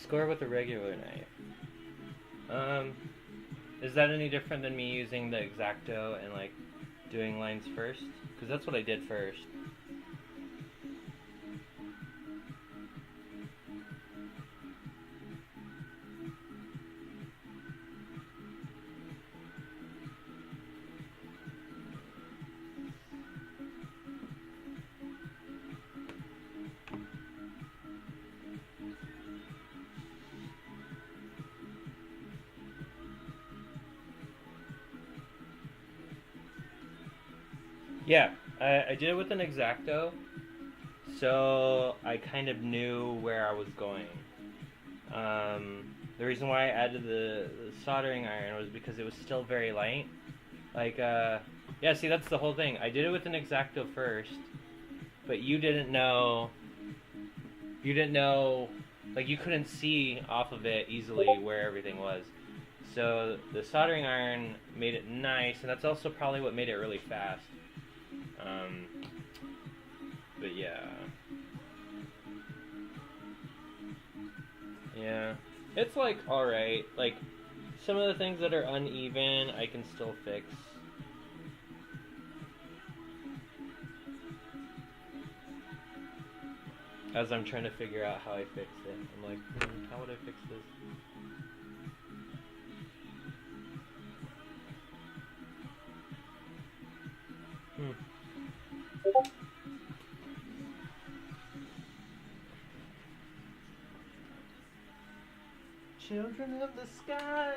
Score with a regular knife. Is that any different than me using the X-Acto and like doing lines first? Because that's what I did first. Yeah, I did it with an X-Acto, so I kind of knew where I was going. The reason why I added the soldering iron was because it was still very light. Like, yeah, see, that's the whole thing. I did it with an X-Acto first, but you didn't know, like, you couldn't see off of it easily where everything was. So the soldering iron made it nice, and that's also probably what made it really fast. But yeah. Yeah. It's like alright. Like, some of the things that are uneven, I can still fix. As I'm trying to figure out how I fixed it. I'm like, how would I fix this? Children of the sky.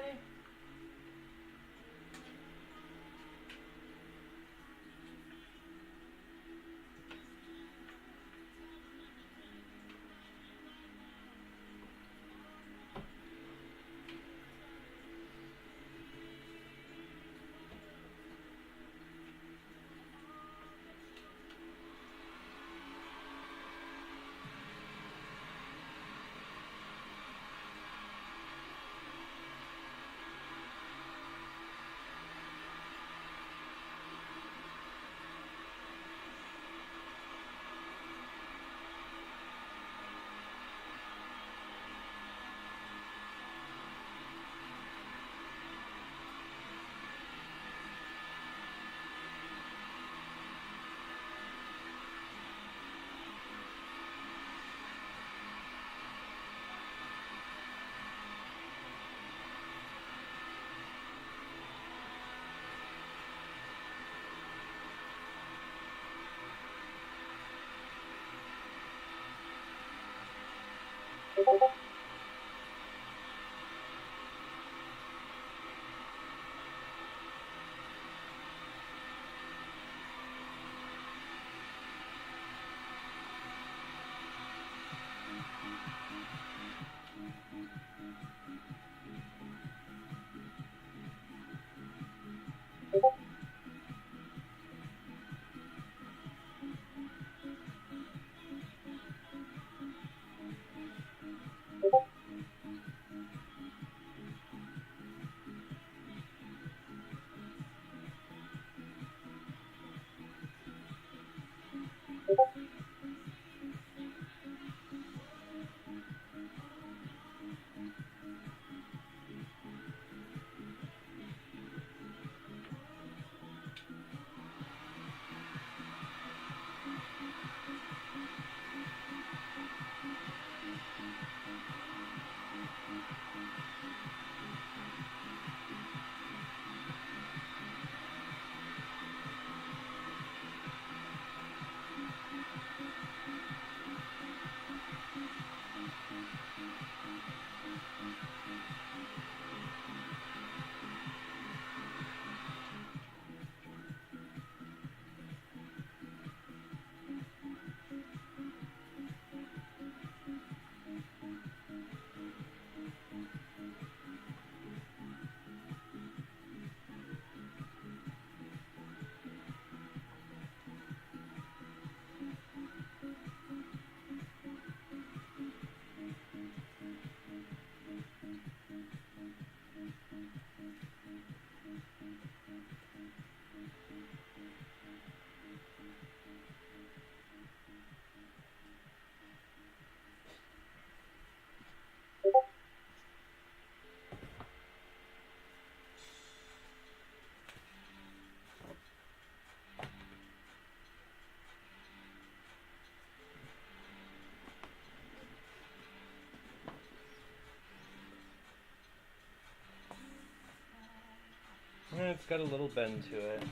It's got a little bend to it.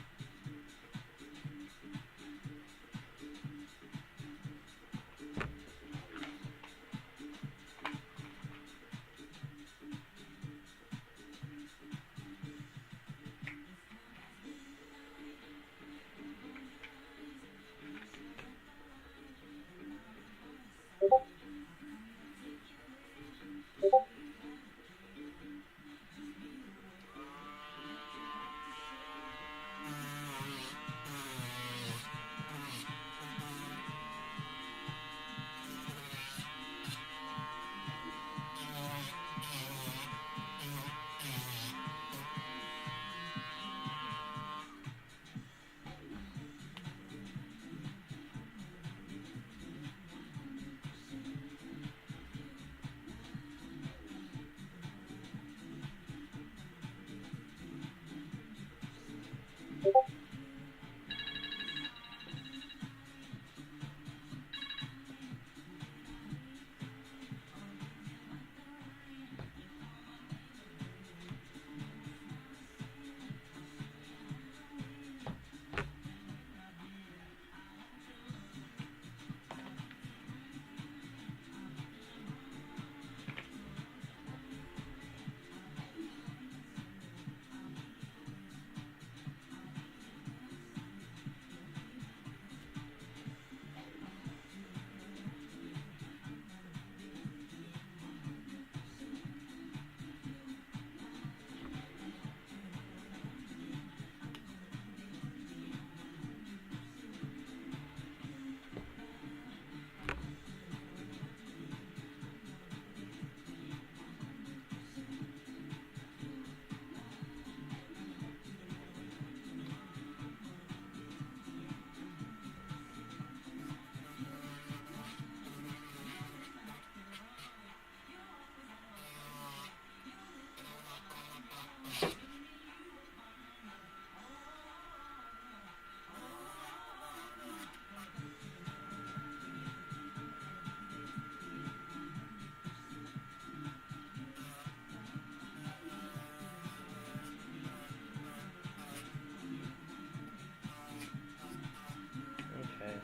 Okay.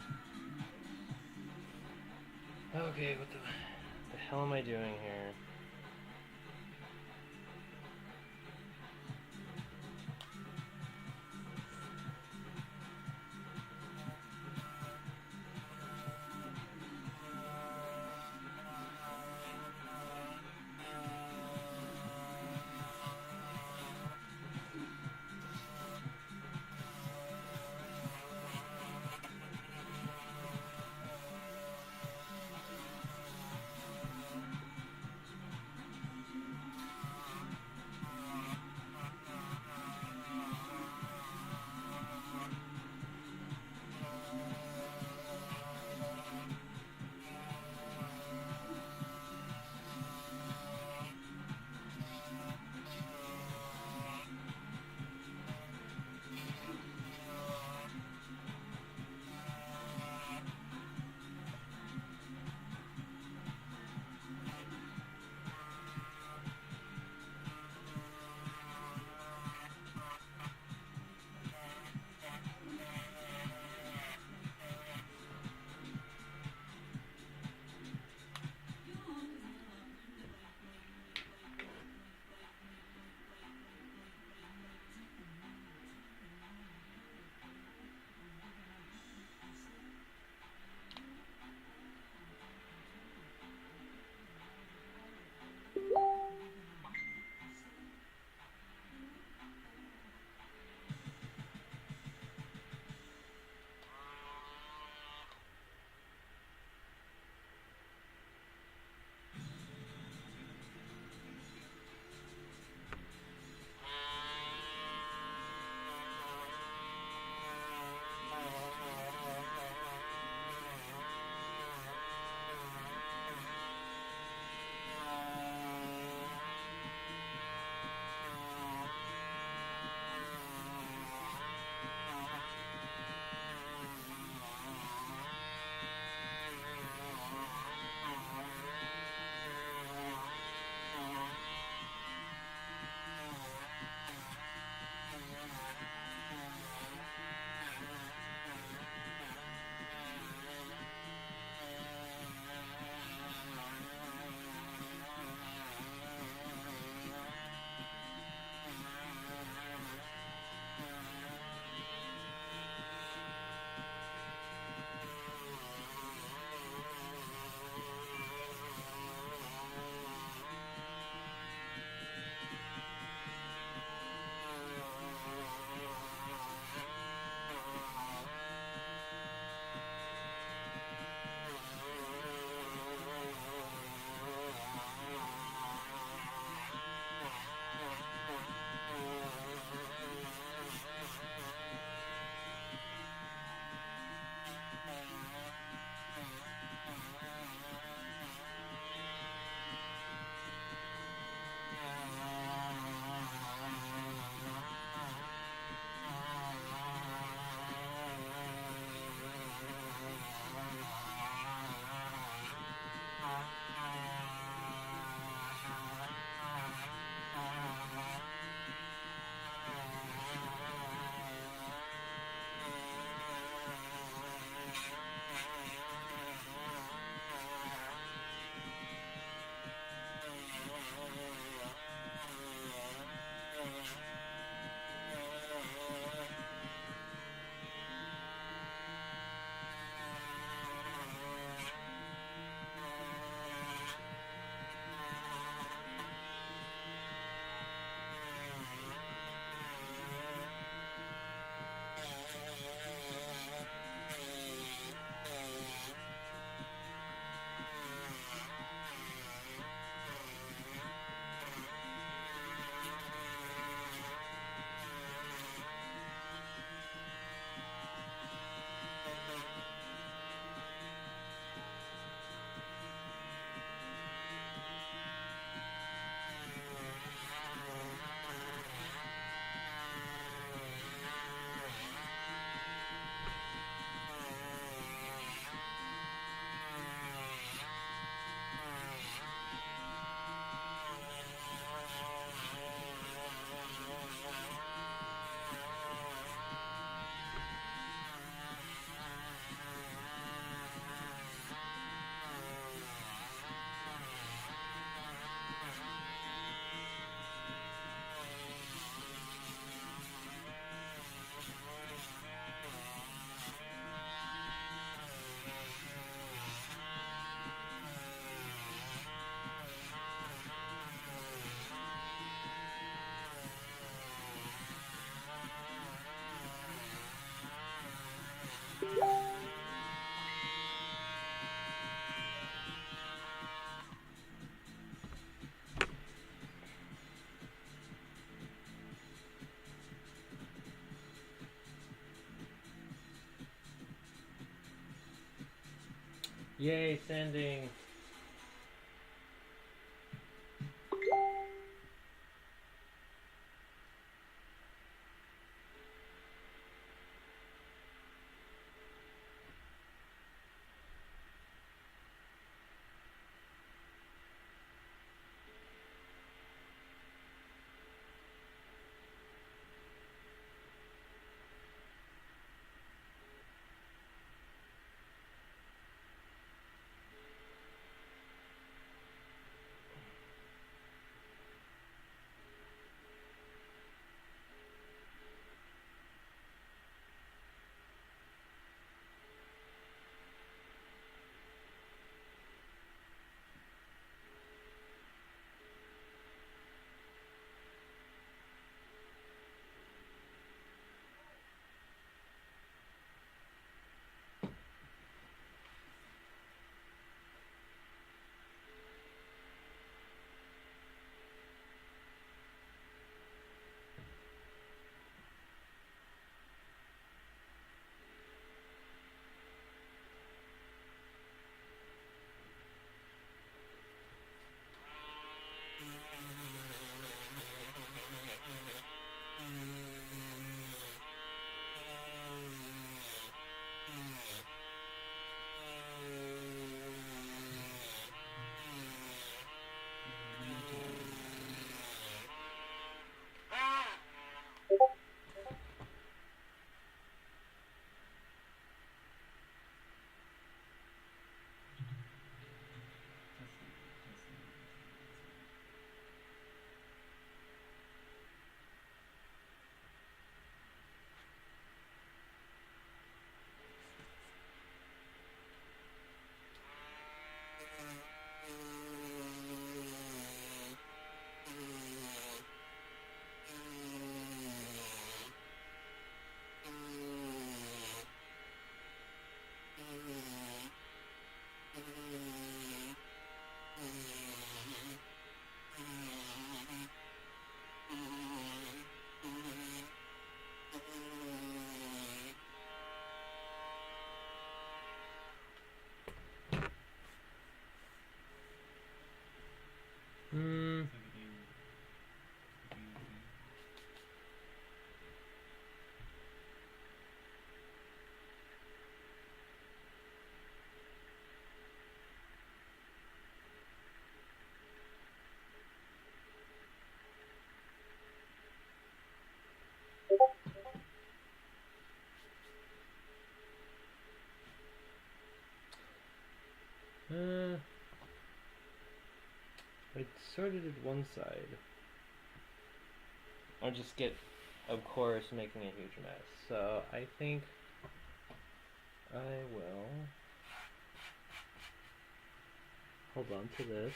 Okay, what the hell am I doing here? Yay, sanding. Hmm. I sorted it one side. I'll just get, of course, making a huge mess. So I think I will hold on to this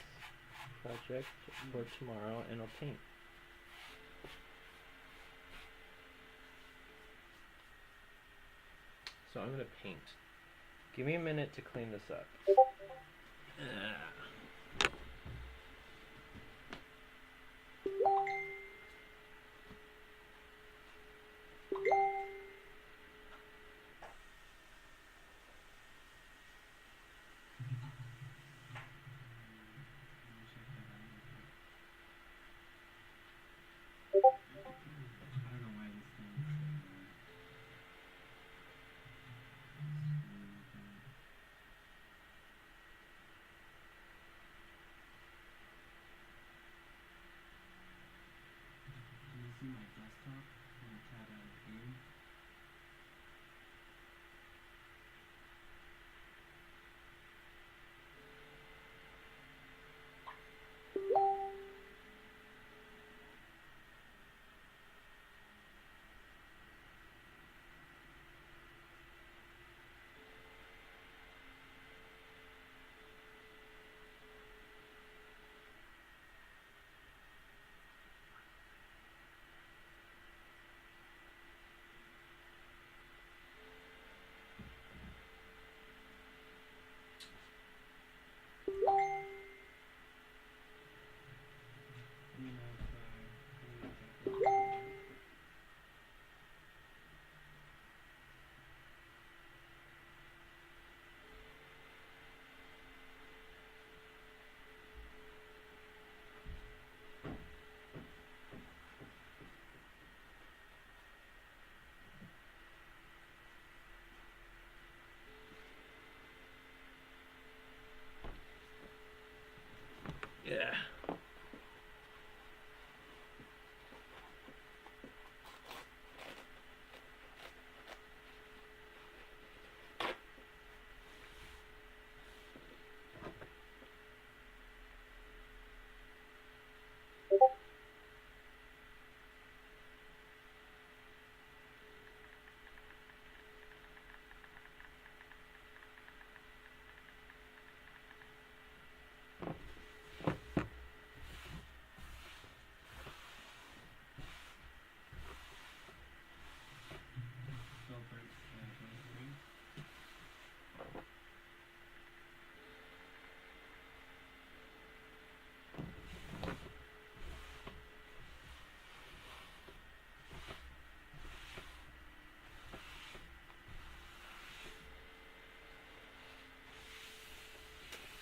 project for tomorrow and I'll paint. So I'm gonna paint. Give me a minute to clean this up. I don't know why this thing is so Can you see my desktop when I tried out a game? Let me know if you get it. Yeah. Gilbert's ring.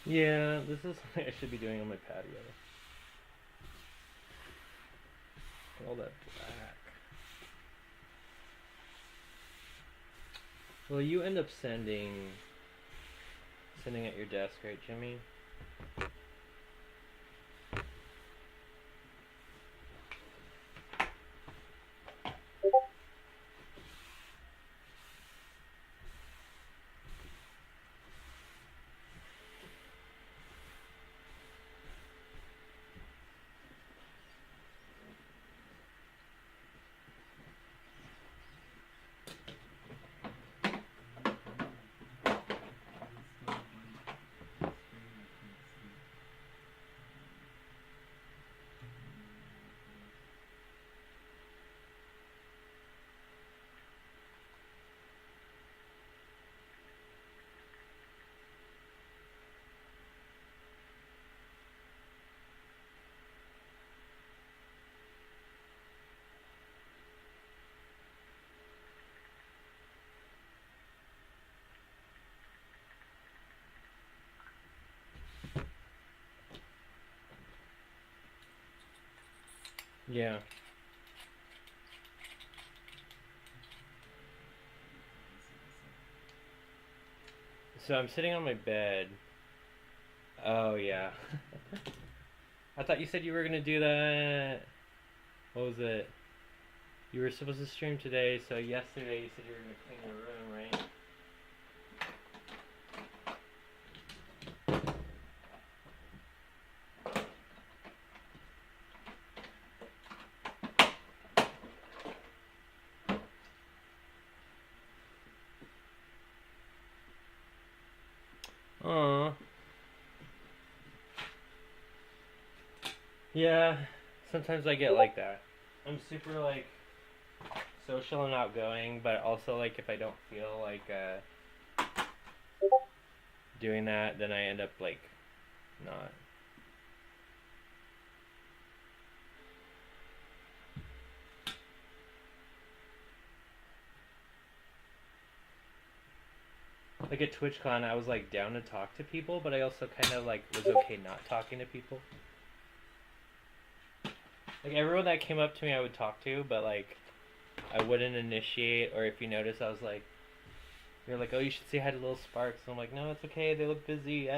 Yeah, this is something I should be doing on my patio. All that black. Well, you end up sending at your desk, right, Jimmy? Yeah. So I'm sitting on my bed. Oh, yeah. I thought you said you were gonna do that. What was it? You were supposed to stream today, so yesterday you said you were gonna clean your room, right? Aw. Yeah, sometimes I get like that. I'm super like social and outgoing, but also like if I don't feel like doing that, then I end up like not. Like at TwitchCon, I was like down to talk to people, but I also kind of like was okay not talking to people. Like everyone that came up to me, I would talk to, but like I wouldn't initiate. Or if you notice, I was like, you're like, oh, you should say hi to Little Sparks. And I'm like, no, it's okay. They look busy.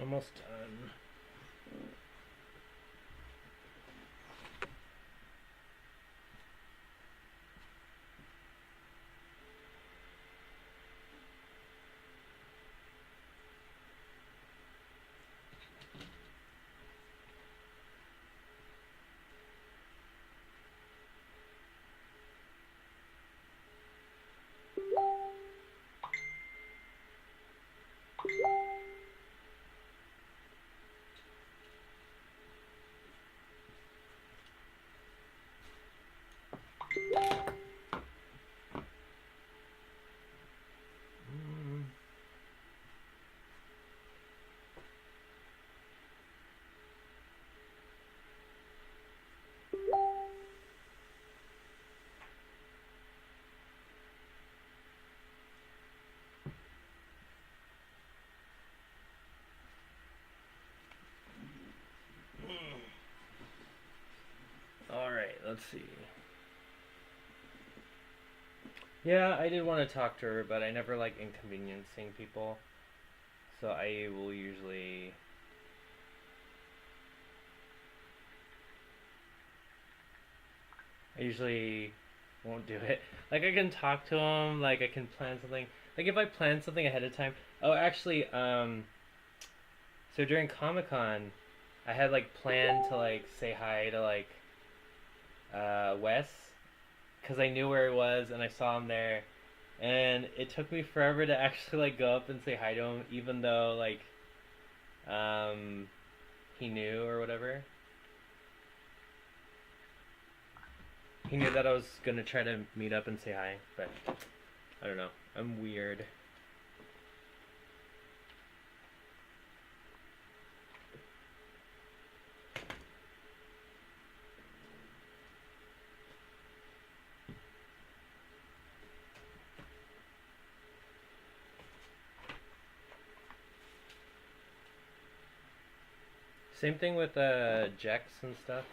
Almost done. Alright, let's see. Yeah, I did want to talk to her, but I never like inconveniencing people. So I will usually. I usually won't do it. Like I can talk to them, like I can plan something. Like if I plan something ahead of time. Oh, actually, so during Comic Con, I had like planned to like say hi to like Wes, because I knew where he was and I saw him there, and it took me forever to actually like go up and say hi to him, even though like he knew or whatever. He knew that I was gonna try to meet up and say hi, but I don't know. I'm weird. Same thing with Jex and stuff.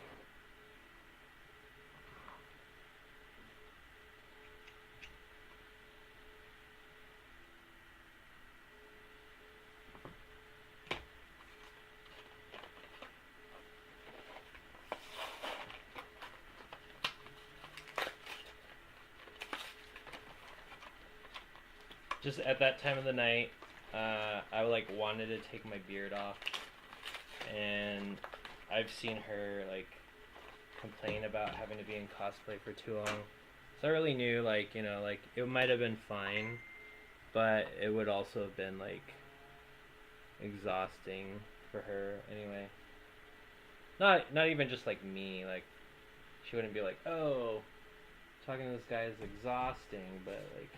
Just at that time of the night, I like wanted to take my beard off, and I've seen her like complain about having to be in cosplay for too long. So I really knew like like it might have been fine, but it would also have been like exhausting for her anyway. Not even just like me, like she wouldn't be like, oh, talking to this guy is exhausting, but like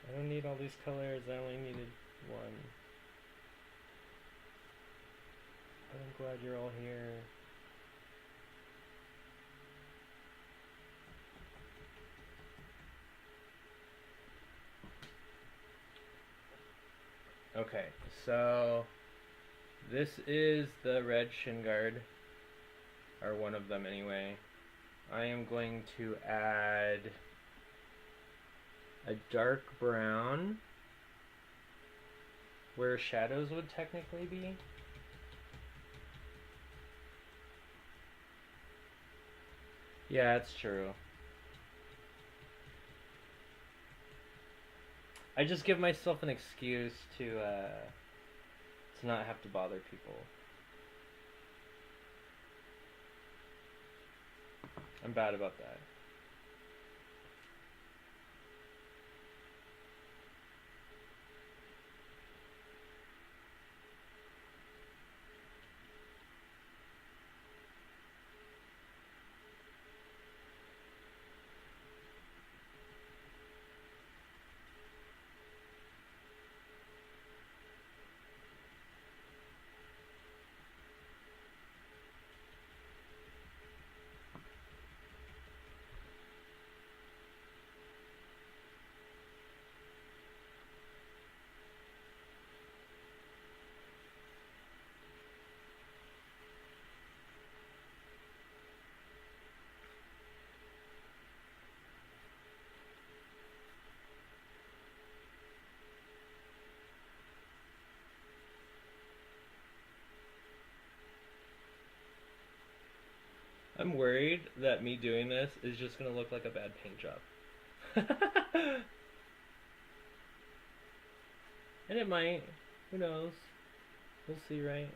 I don't need all these colors, I only needed one. But I'm glad you're all here. Okay, so this is the red shin guard, or one of them anyway. I am going to add a dark brown where shadows would technically be. Yeah, it's true. I just give myself an excuse to not have to bother people. I'm bad about that. I'm worried that me doing this is just gonna look like a bad paint job. And it might. Who knows? We'll see, right?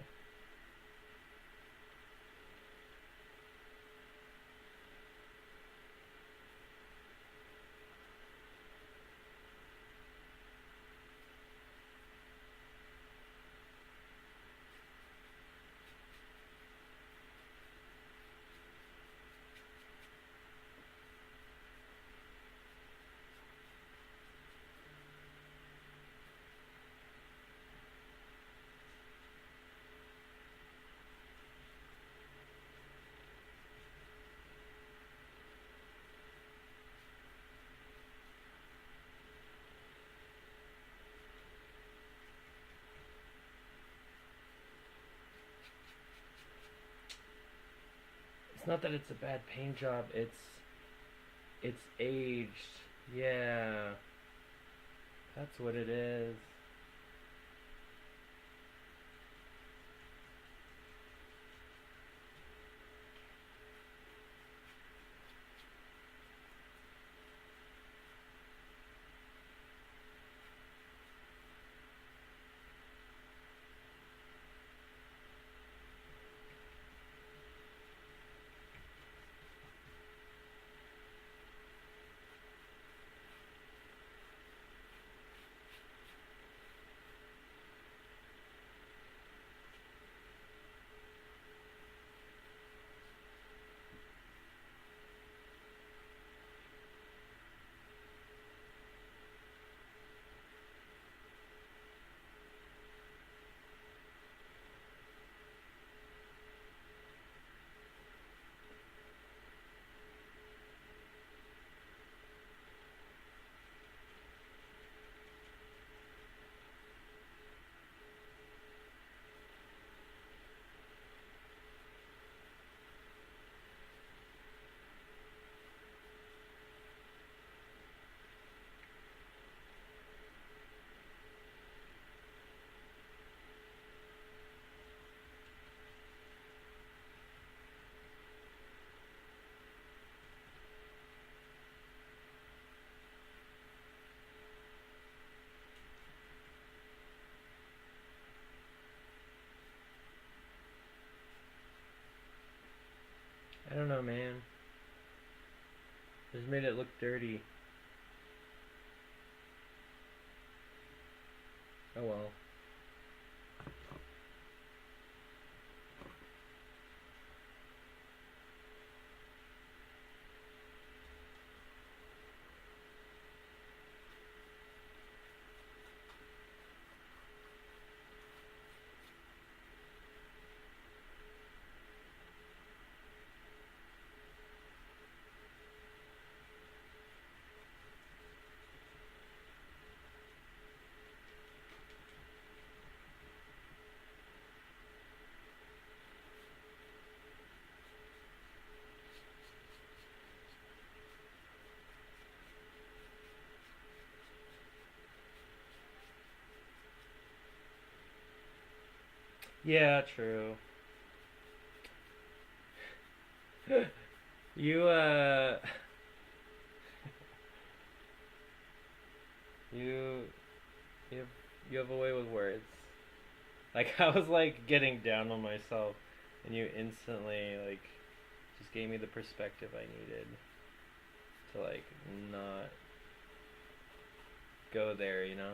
It's not that it's a bad paint job, it's aged. Yeah. That's what it is. I don't know, man. Just made it look dirty. Oh well. Yeah, true. You you you have, you have a way with words. Like I was like getting down on myself, and you instantly like just gave me the perspective I needed to like not go there, you know?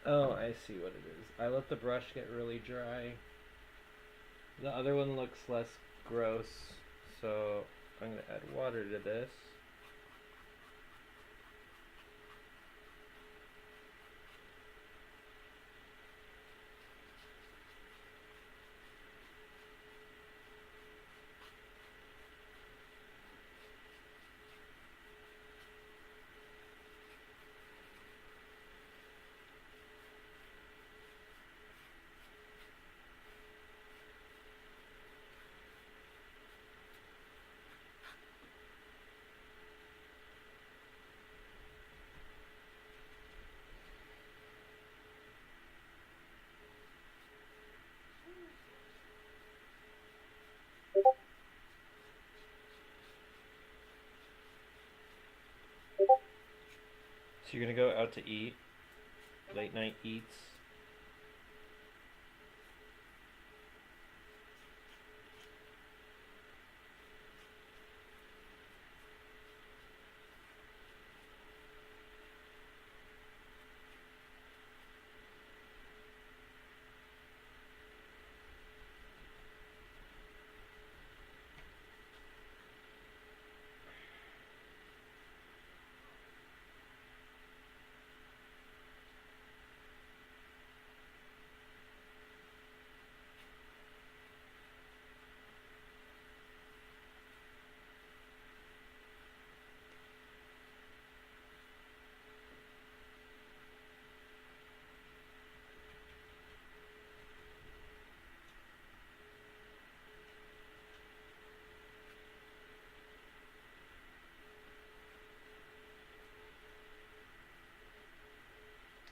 Oh, I see what it is. I let the brush get really dry. The other one looks less gross, so I'm gonna add water to this. So you're gonna go out to eat, late night eats.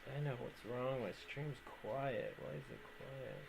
I know what's wrong. My stream's quiet. Why is it quiet?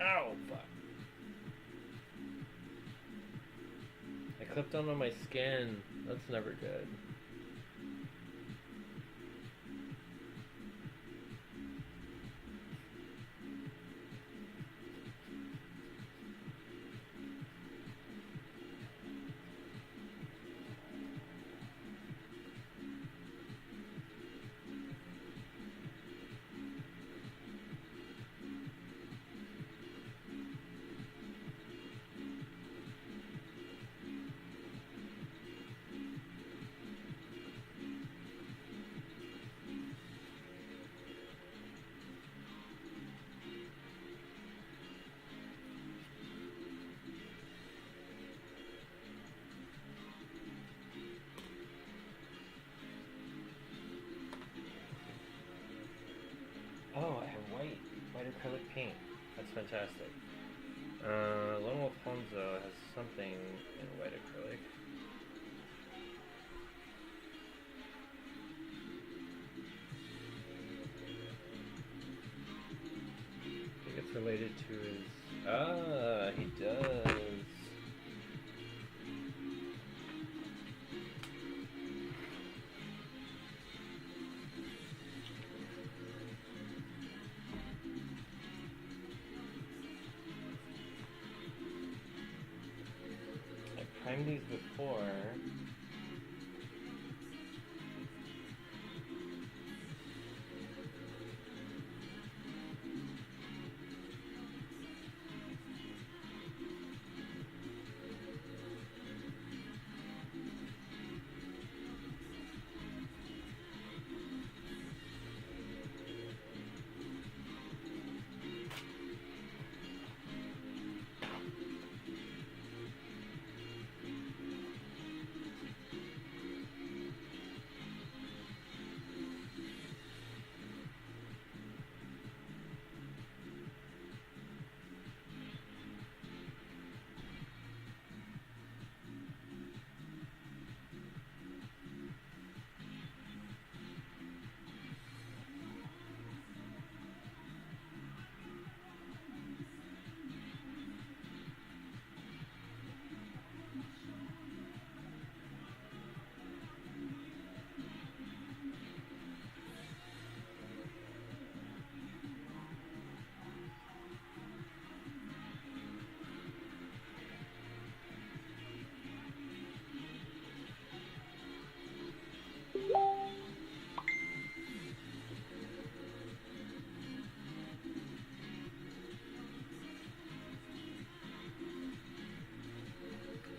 Ow, fuck. I clipped onto my skin. That's never good. Oh, I have white acrylic paint. That's fantastic. Lone Wolf Hanzo has something in white acrylic. I think it's related to his... Ah, he does. I primed these before.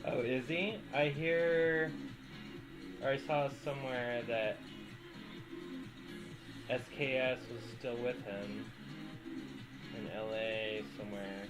Oh, is he? I hear, or I saw somewhere that SKS was still with him in LA somewhere.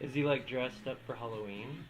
Is he like dressed up for Halloween?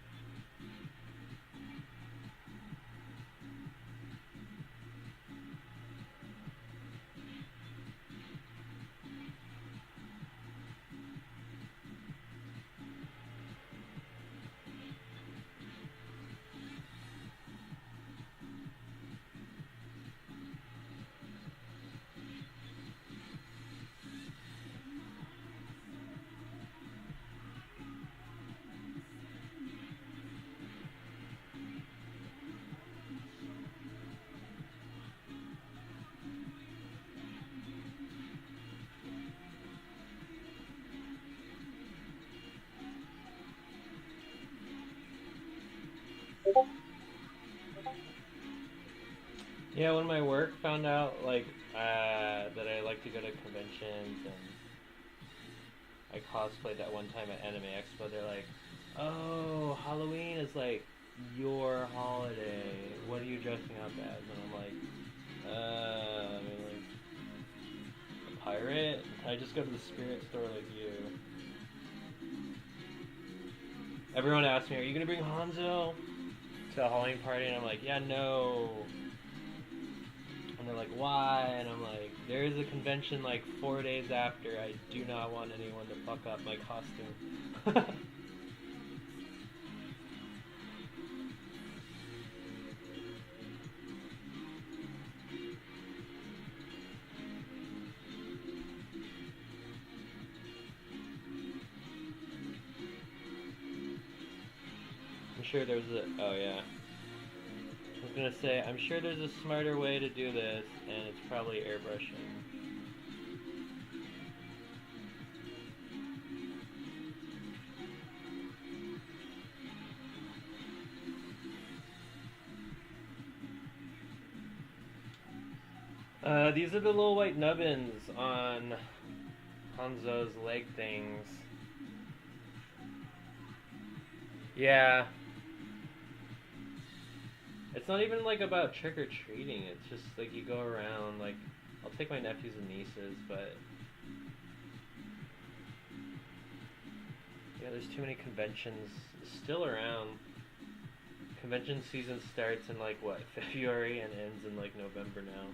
Yeah, when my work found out like that I like to go to conventions and I cosplayed that one time at Anime Expo, they're like, "Oh, Halloween is like your holiday. What are you dressing up as?" And I'm like, I mean, like a pirate. I just go to the spirit store like you." Everyone asks me, "Are you gonna bring Hanzo to a Halloween party?" And I'm like, "Yeah, no." And they're like, "Why?" And I'm like, "There is a convention like 4 days after. I do not want anyone to fuck up my costume." I'm sure there's a. Oh, yeah. I was gonna say, I'm sure there's a smarter way to do this, and it's probably airbrushing. These are the little white nubbins on Hanzo's leg things. Yeah. It's not even like about trick or treating. It's just like you go around. Like, I'll take my nephews and nieces, but yeah, there's too many conventions still around. Convention season starts in like what, February and ends in like November now.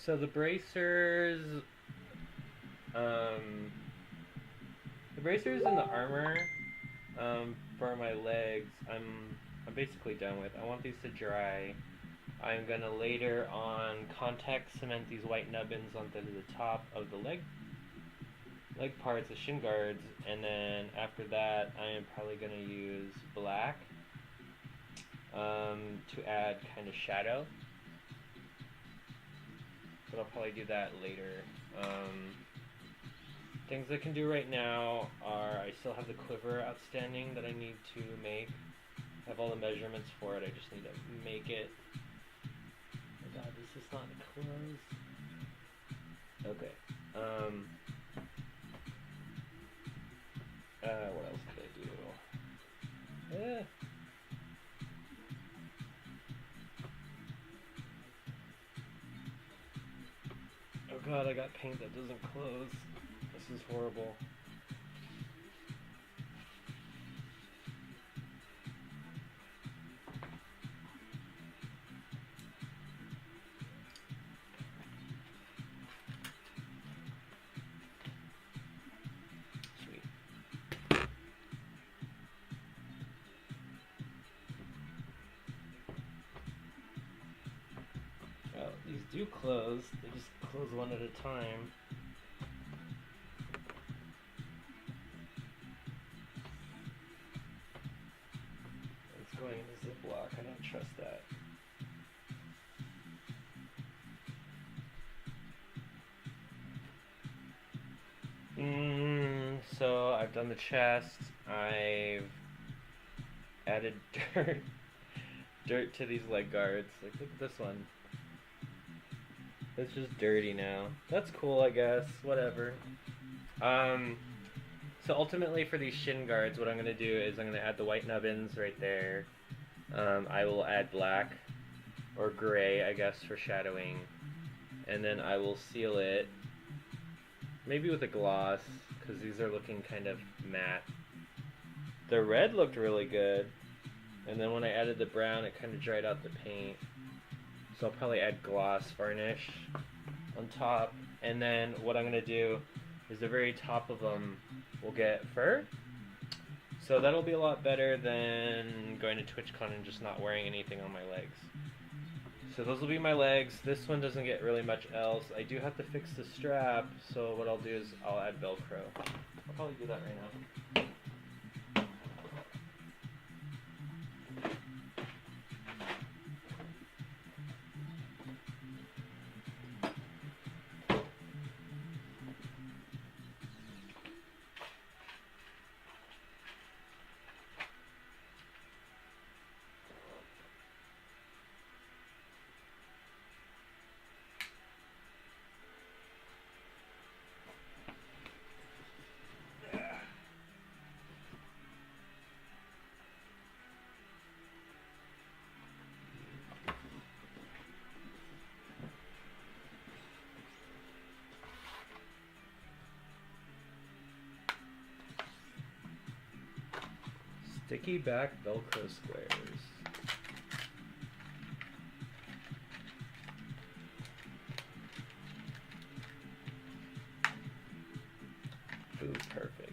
So the bracers, um, and the armor, for my legs, I'm basically done with. I want these to dry. I'm gonna later on contact cement these white nubbins onto the top of the leg parts, the shin guards, and then after that, I am probably gonna use black, to add kind of shadow. But I'll probably do that later. Things I can do right now are I still have the quiver outstanding that I need to make. I have all the measurements for it. I just need to make it. Oh my god, this is not close. Okay. What else did I do? Oh god, I got paint that doesn't close. This is horrible. Sweet. Oh, these do close. They just close one at a time. It's going into Ziploc. I don't trust that. So I've done the chest. I've added dirt to these leg guards. Like, look at this one. It's just dirty now. That's cool, I guess. Whatever. So ultimately for these shin guards, what I'm going to do is I'm going to add the white nubbins right there. I will add black or gray, I guess, for shadowing. And then I will seal it, maybe with a gloss, because these are looking kind of matte. The red looked really good. And then when I added the brown, it kind of dried out the paint. So I'll probably add gloss varnish on top. And then what I'm going to do is the very top of them will get fur. So that'll be a lot better than going to TwitchCon and just not wearing anything on my legs. So those will be my legs. This one doesn't get really much else. I do have to fix the strap, so what I'll do is I'll add Velcro. I'll probably do that right now. Sticky back Velcro squares. Ooh, perfect.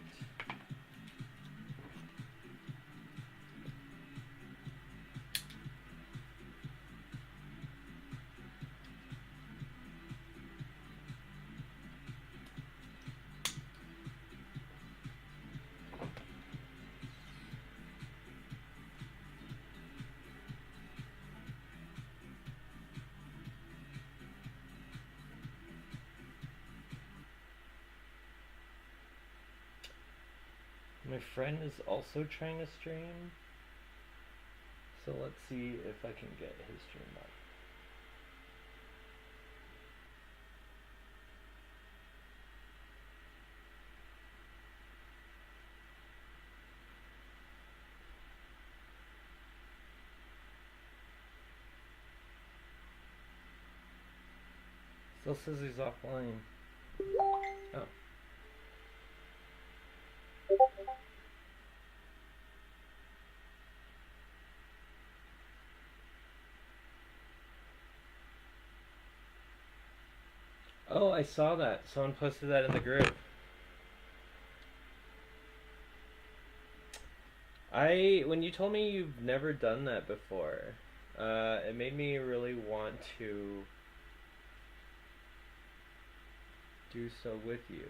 My friend is also trying to stream, so let's see if I can get his stream up. Still says he's offline. Oh. Oh, I saw that. Someone posted that in the group. When you told me you've never done that before, it made me really want to do so with you.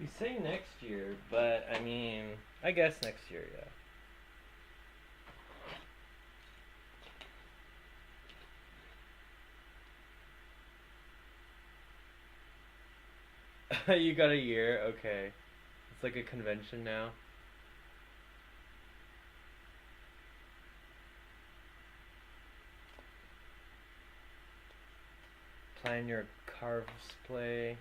We say next year, but I mean, I guess next year, yeah. You got a year? Okay. It's like a convention now. Plan your carves play.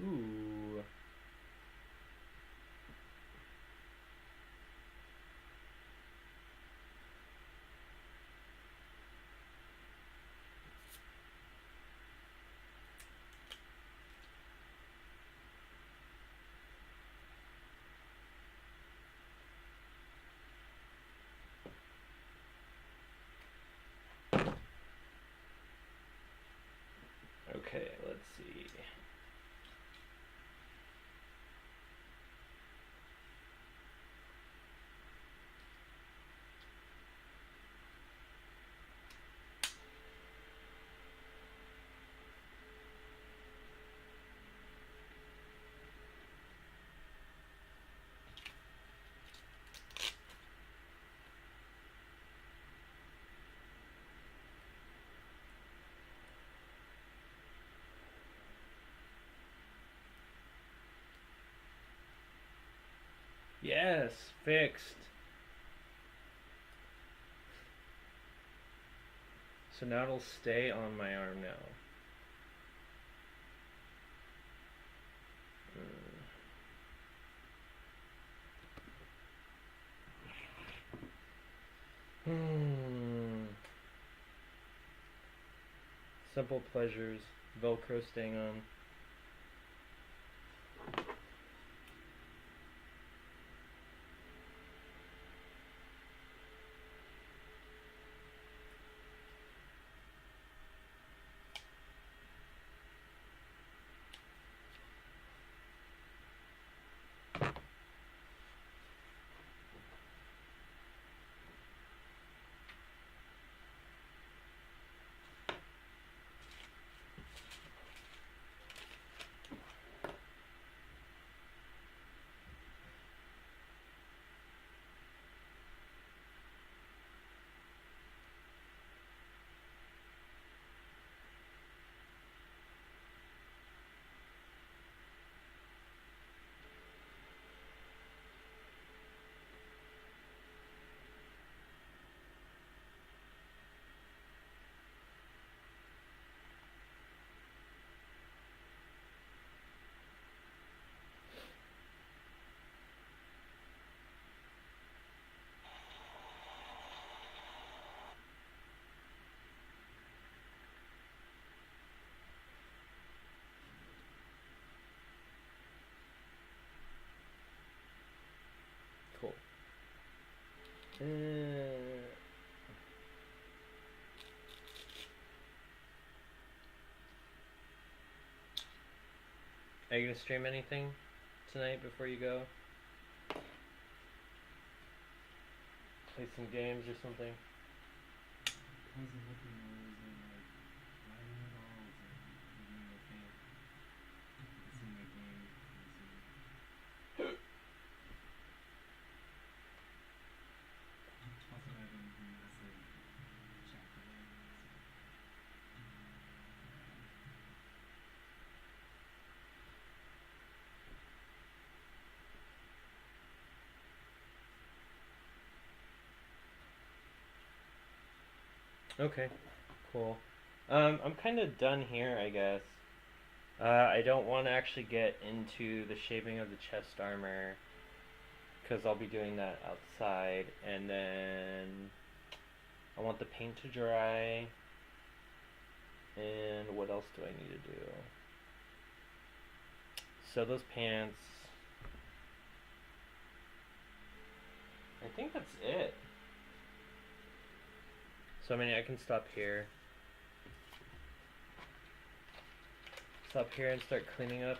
Ooh. Yes, fixed. So now it'll stay on my arm now. Simple pleasures. Velcro staying on. Cool. Are you gonna stream anything tonight before you go? Play some games or something? How's it looking? Or is it like lighting at all? Is it doing okay? It's in my game. Also, I haven't even messaged chat today. Okay, cool. I'm kind of done here, I guess. I don't want to actually get into the shaping of the chest armor because I'll be doing that outside, and then I want the paint to dry. And what else do I need to do? So those pants. I think that's it. So I mean, I can stop here. Stop here and start cleaning up.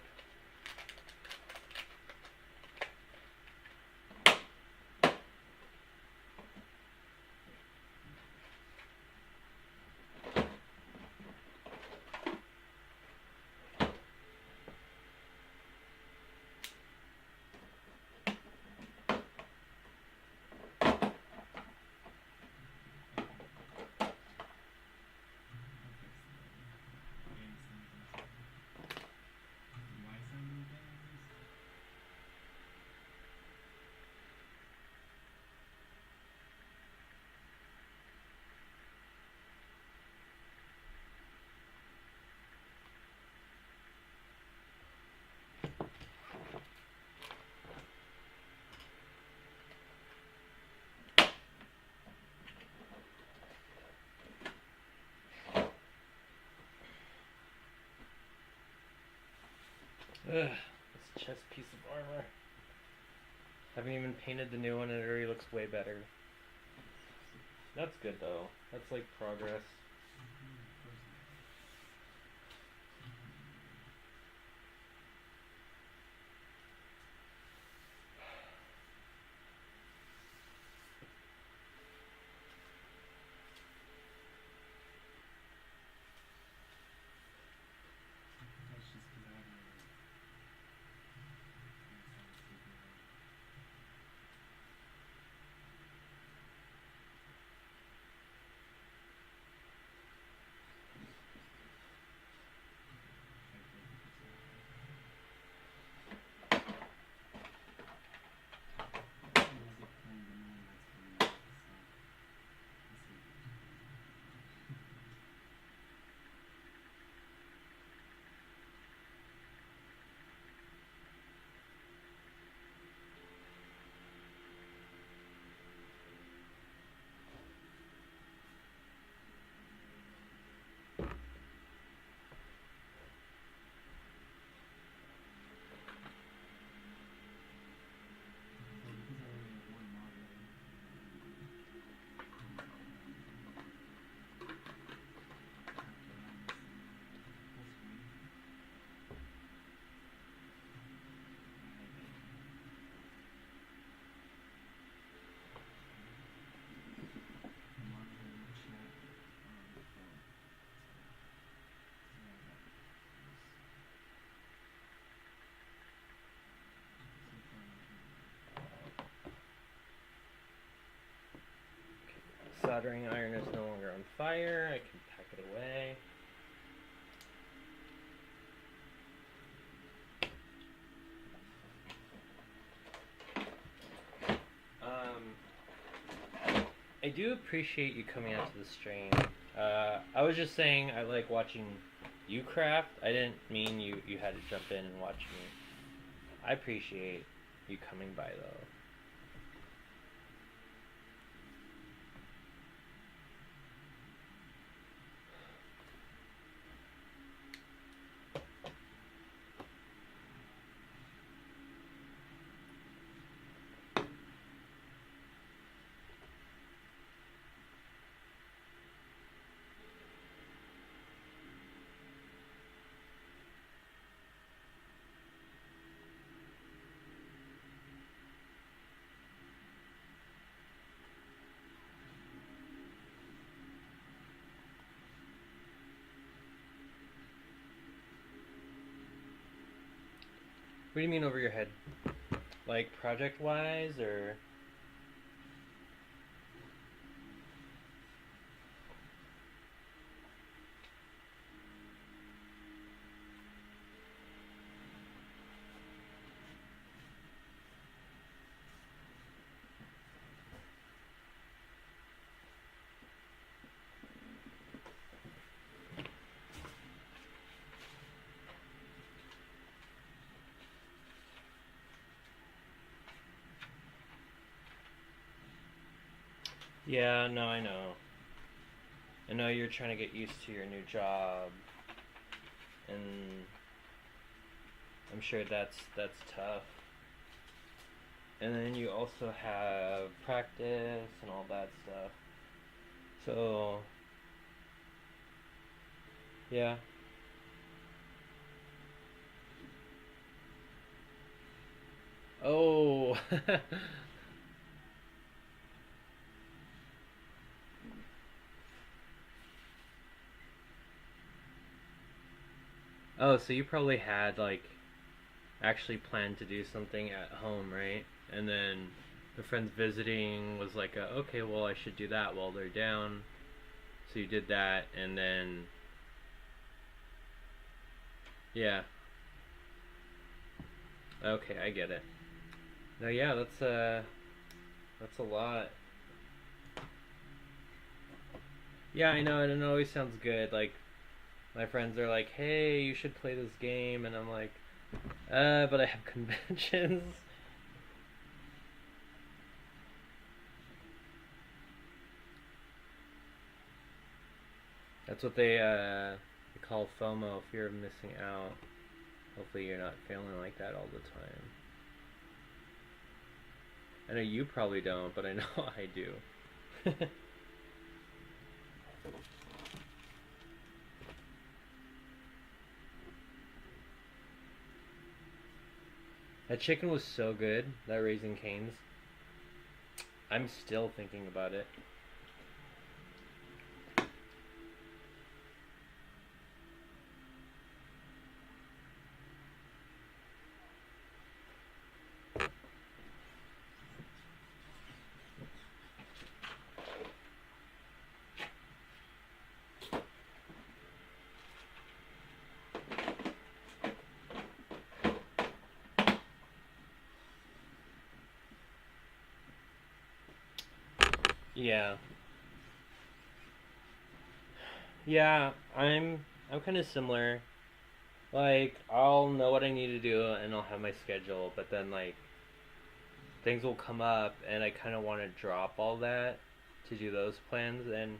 Ugh, this chest piece of armor. Haven't even painted the new one and it already looks way better. That's good though. That's like progress. soldering iron is no longer on fire. I can pack it away. I do appreciate you coming out to the stream. I was just saying I like watching you craft. I didn't mean you had to jump in and watch me. I appreciate you coming by though. What do you mean over your head? Like project-wise, or? Yeah, no, I know. I know you're trying to get used to your new job, and I'm sure that's tough. And then you also have practice and all that stuff. So, yeah. Oh. Oh, so you probably had like actually planned to do something at home, right? And then the friends visiting was like, okay, well, I should do that while they're down. So you did that, and then yeah. Okay, I get it. No, yeah, that's a lot. Yeah, I know, and it always sounds good. Like my friends are like, "Hey, you should play this game," and I'm like, but I have conventions." That's what they call FOMO, fear of missing out. Hopefully, you're not feeling like that all the time. I know you probably don't, but I know I do. That chicken was so good, that Raising Cane's. I'm still thinking about it. Yeah. Yeah, I'm kind of similar. Like, I'll know what I need to do and I'll have my schedule, but then like things will come up and I kind of want to drop all that to do those plans, and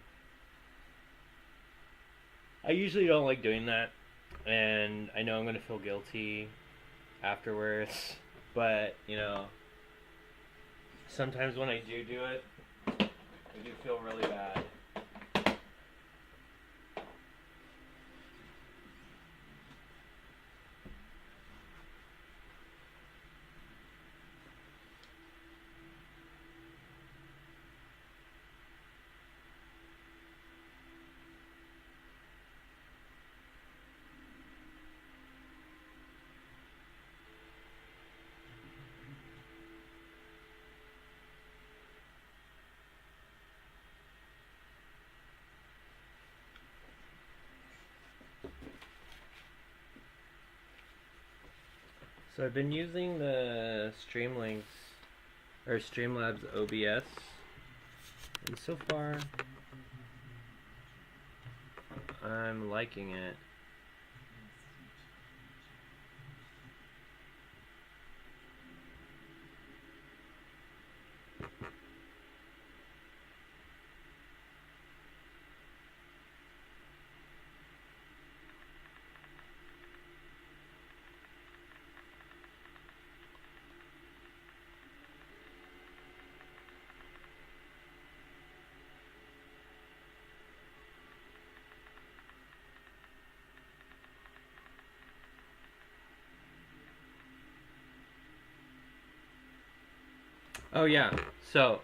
I usually don't like doing that, and I know I'm going to feel guilty afterwards, but you know, sometimes when I do it, I do feel really bad. So I've been using the Streamlinks or Streamlabs OBS, and so far I'm liking it. Oh yeah, so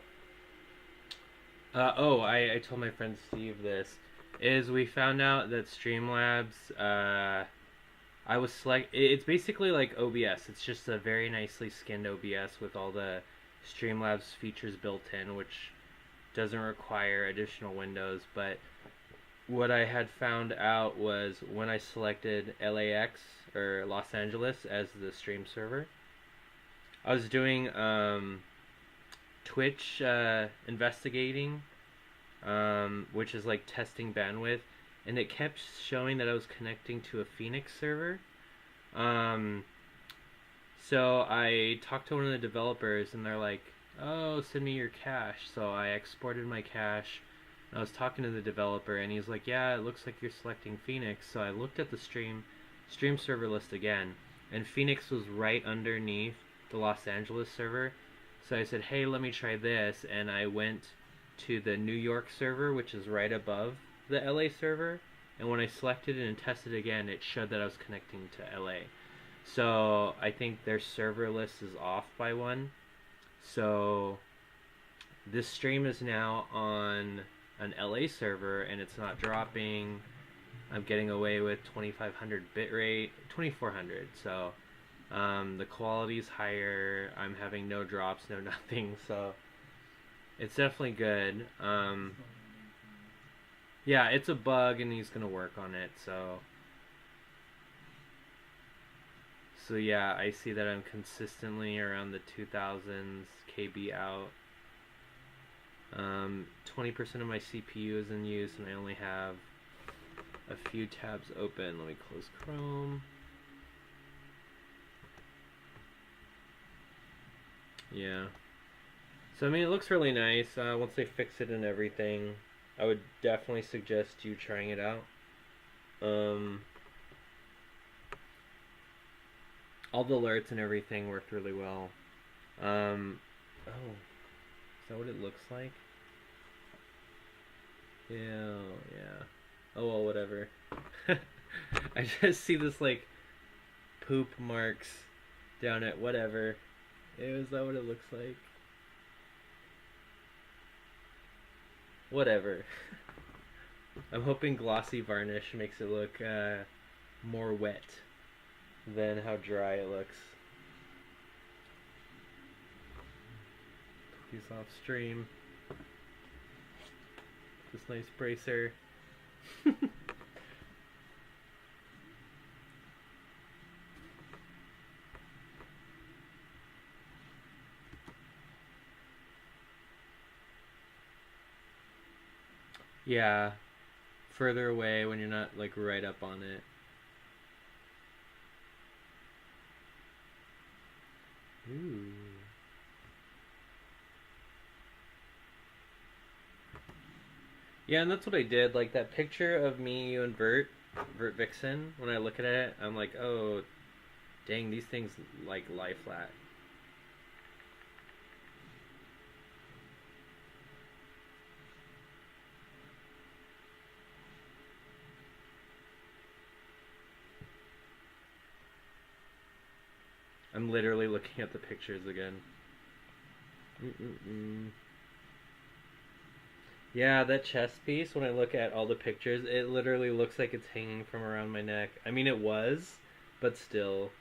I told my friend Steve this is we found out that Streamlabs I was it's basically like OBS. It's just a very nicely skinned OBS with all the Streamlabs features built in, which doesn't require additional windows. But what I had found out was when I selected LAX or Los Angeles as the stream server, I was doing Twitch investigating, which is like testing bandwidth, and it kept showing that I was connecting to a Phoenix server. So I talked to one of the developers, and they're like, "Oh, send me your cache." So I exported my cache. I was talking to the developer, and he's like, "Yeah, it looks like you're selecting Phoenix." So I looked at the stream server list again, and Phoenix was right underneath the Los Angeles server. So I said, "Hey, let me try this," and I went to the New York server, which is right above the LA server. And when I selected it and tested again, it showed that I was connecting to LA. So I think their server list is off by one. So this stream is now on an LA server, and it's not dropping. I'm getting away with 2500 bitrate, 2400. So the quality's higher. I'm having no drops, no nothing. So it's definitely good. Yeah, it's a bug, and he's gonna work on it. So yeah, I see that I'm consistently around the 2000s KB out. 20% of my CPU is in use, and I only have a few tabs open. Let me close Chrome. Yeah. So I mean, it looks really nice. Once they fix it and everything, I would definitely suggest you trying it out. All the alerts and everything worked really well. Oh, is that what it looks like? Yeah. Oh well, whatever. I just see this like poop marks down at whatever. Is that what it looks like? Whatever. I'm hoping glossy varnish makes it look more wet than how dry it looks. Put these off stream. This nice bracer. Yeah, further away when you're not like right up on it. Ooh. Yeah, and that's what I did. Like that picture of me, you, and Vert Vixen. When I look at it, I'm like, oh, dang, these things like lie flat. I'm literally looking at the pictures again. Yeah, that chest piece, when I look at all the pictures, it literally looks like it's hanging from around my neck. I mean, it was, but still.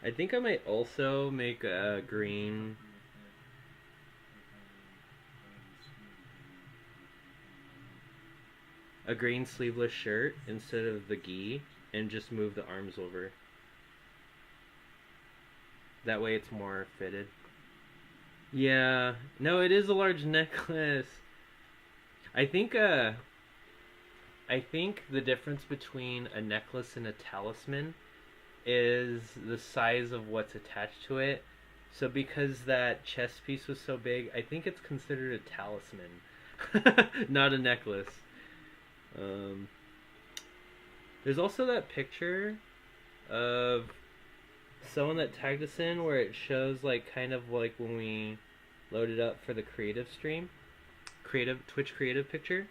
I think I might also make a green. a green sleeveless shirt instead of the gi and just move the arms over. That way it's more fitted. Yeah. No, it is a large necklace. I think the difference between a necklace and a talisman is the size of what's attached to it. So because that chest piece was so big, I think it's considered a talisman, not a necklace. There's also that picture of someone that tagged us in where it shows like kind of like when we loaded up for the creative stream, Twitch creative picture.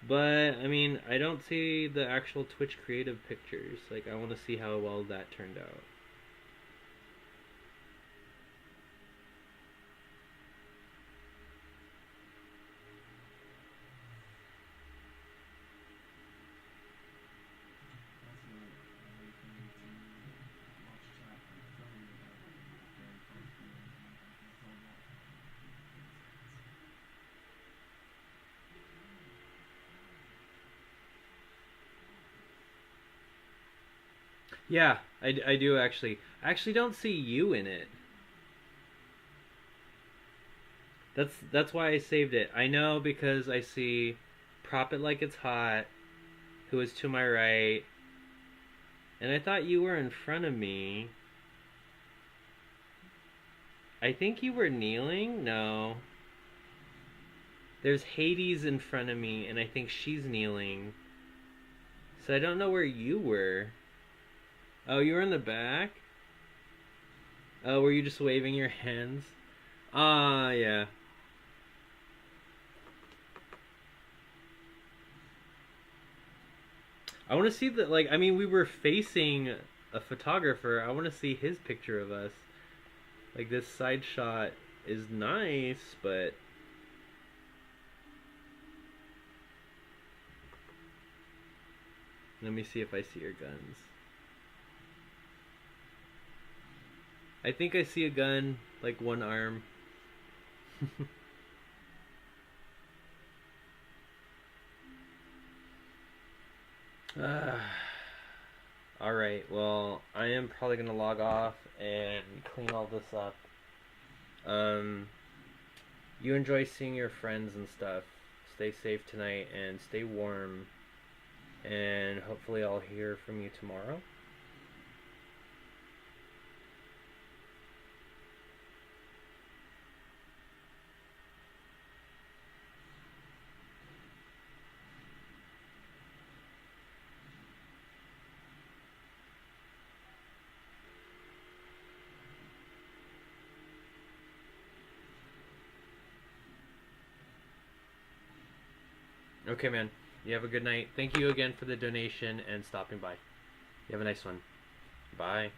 But I mean, I don't see the actual Twitch creative pictures. Like, I want to see how well that turned out. Yeah, I do actually. I actually don't see you in it. That's why I saved it. I know because I see Prop It Like It's Hot, who is to my right, and I thought you were in front of me. I think you were kneeling? No. There's Hades in front of me, and I think she's kneeling. So I don't know where you were. Oh, you were in the back? Oh, were you just waving your hands? Ah, yeah. I want to see that, like, I mean, we were facing a photographer. I want to see his picture of us. Like, this side shot is nice, but... Let me see if I see your guns. I think I see a gun, like one arm. Alright, well, I am probably going to log off and clean all this up. You enjoy seeing your friends and stuff. Stay safe tonight and stay warm. And hopefully I'll hear from you tomorrow. Okay, man. You have a good night. Thank you again for the donation and stopping by. You have a nice one. Bye.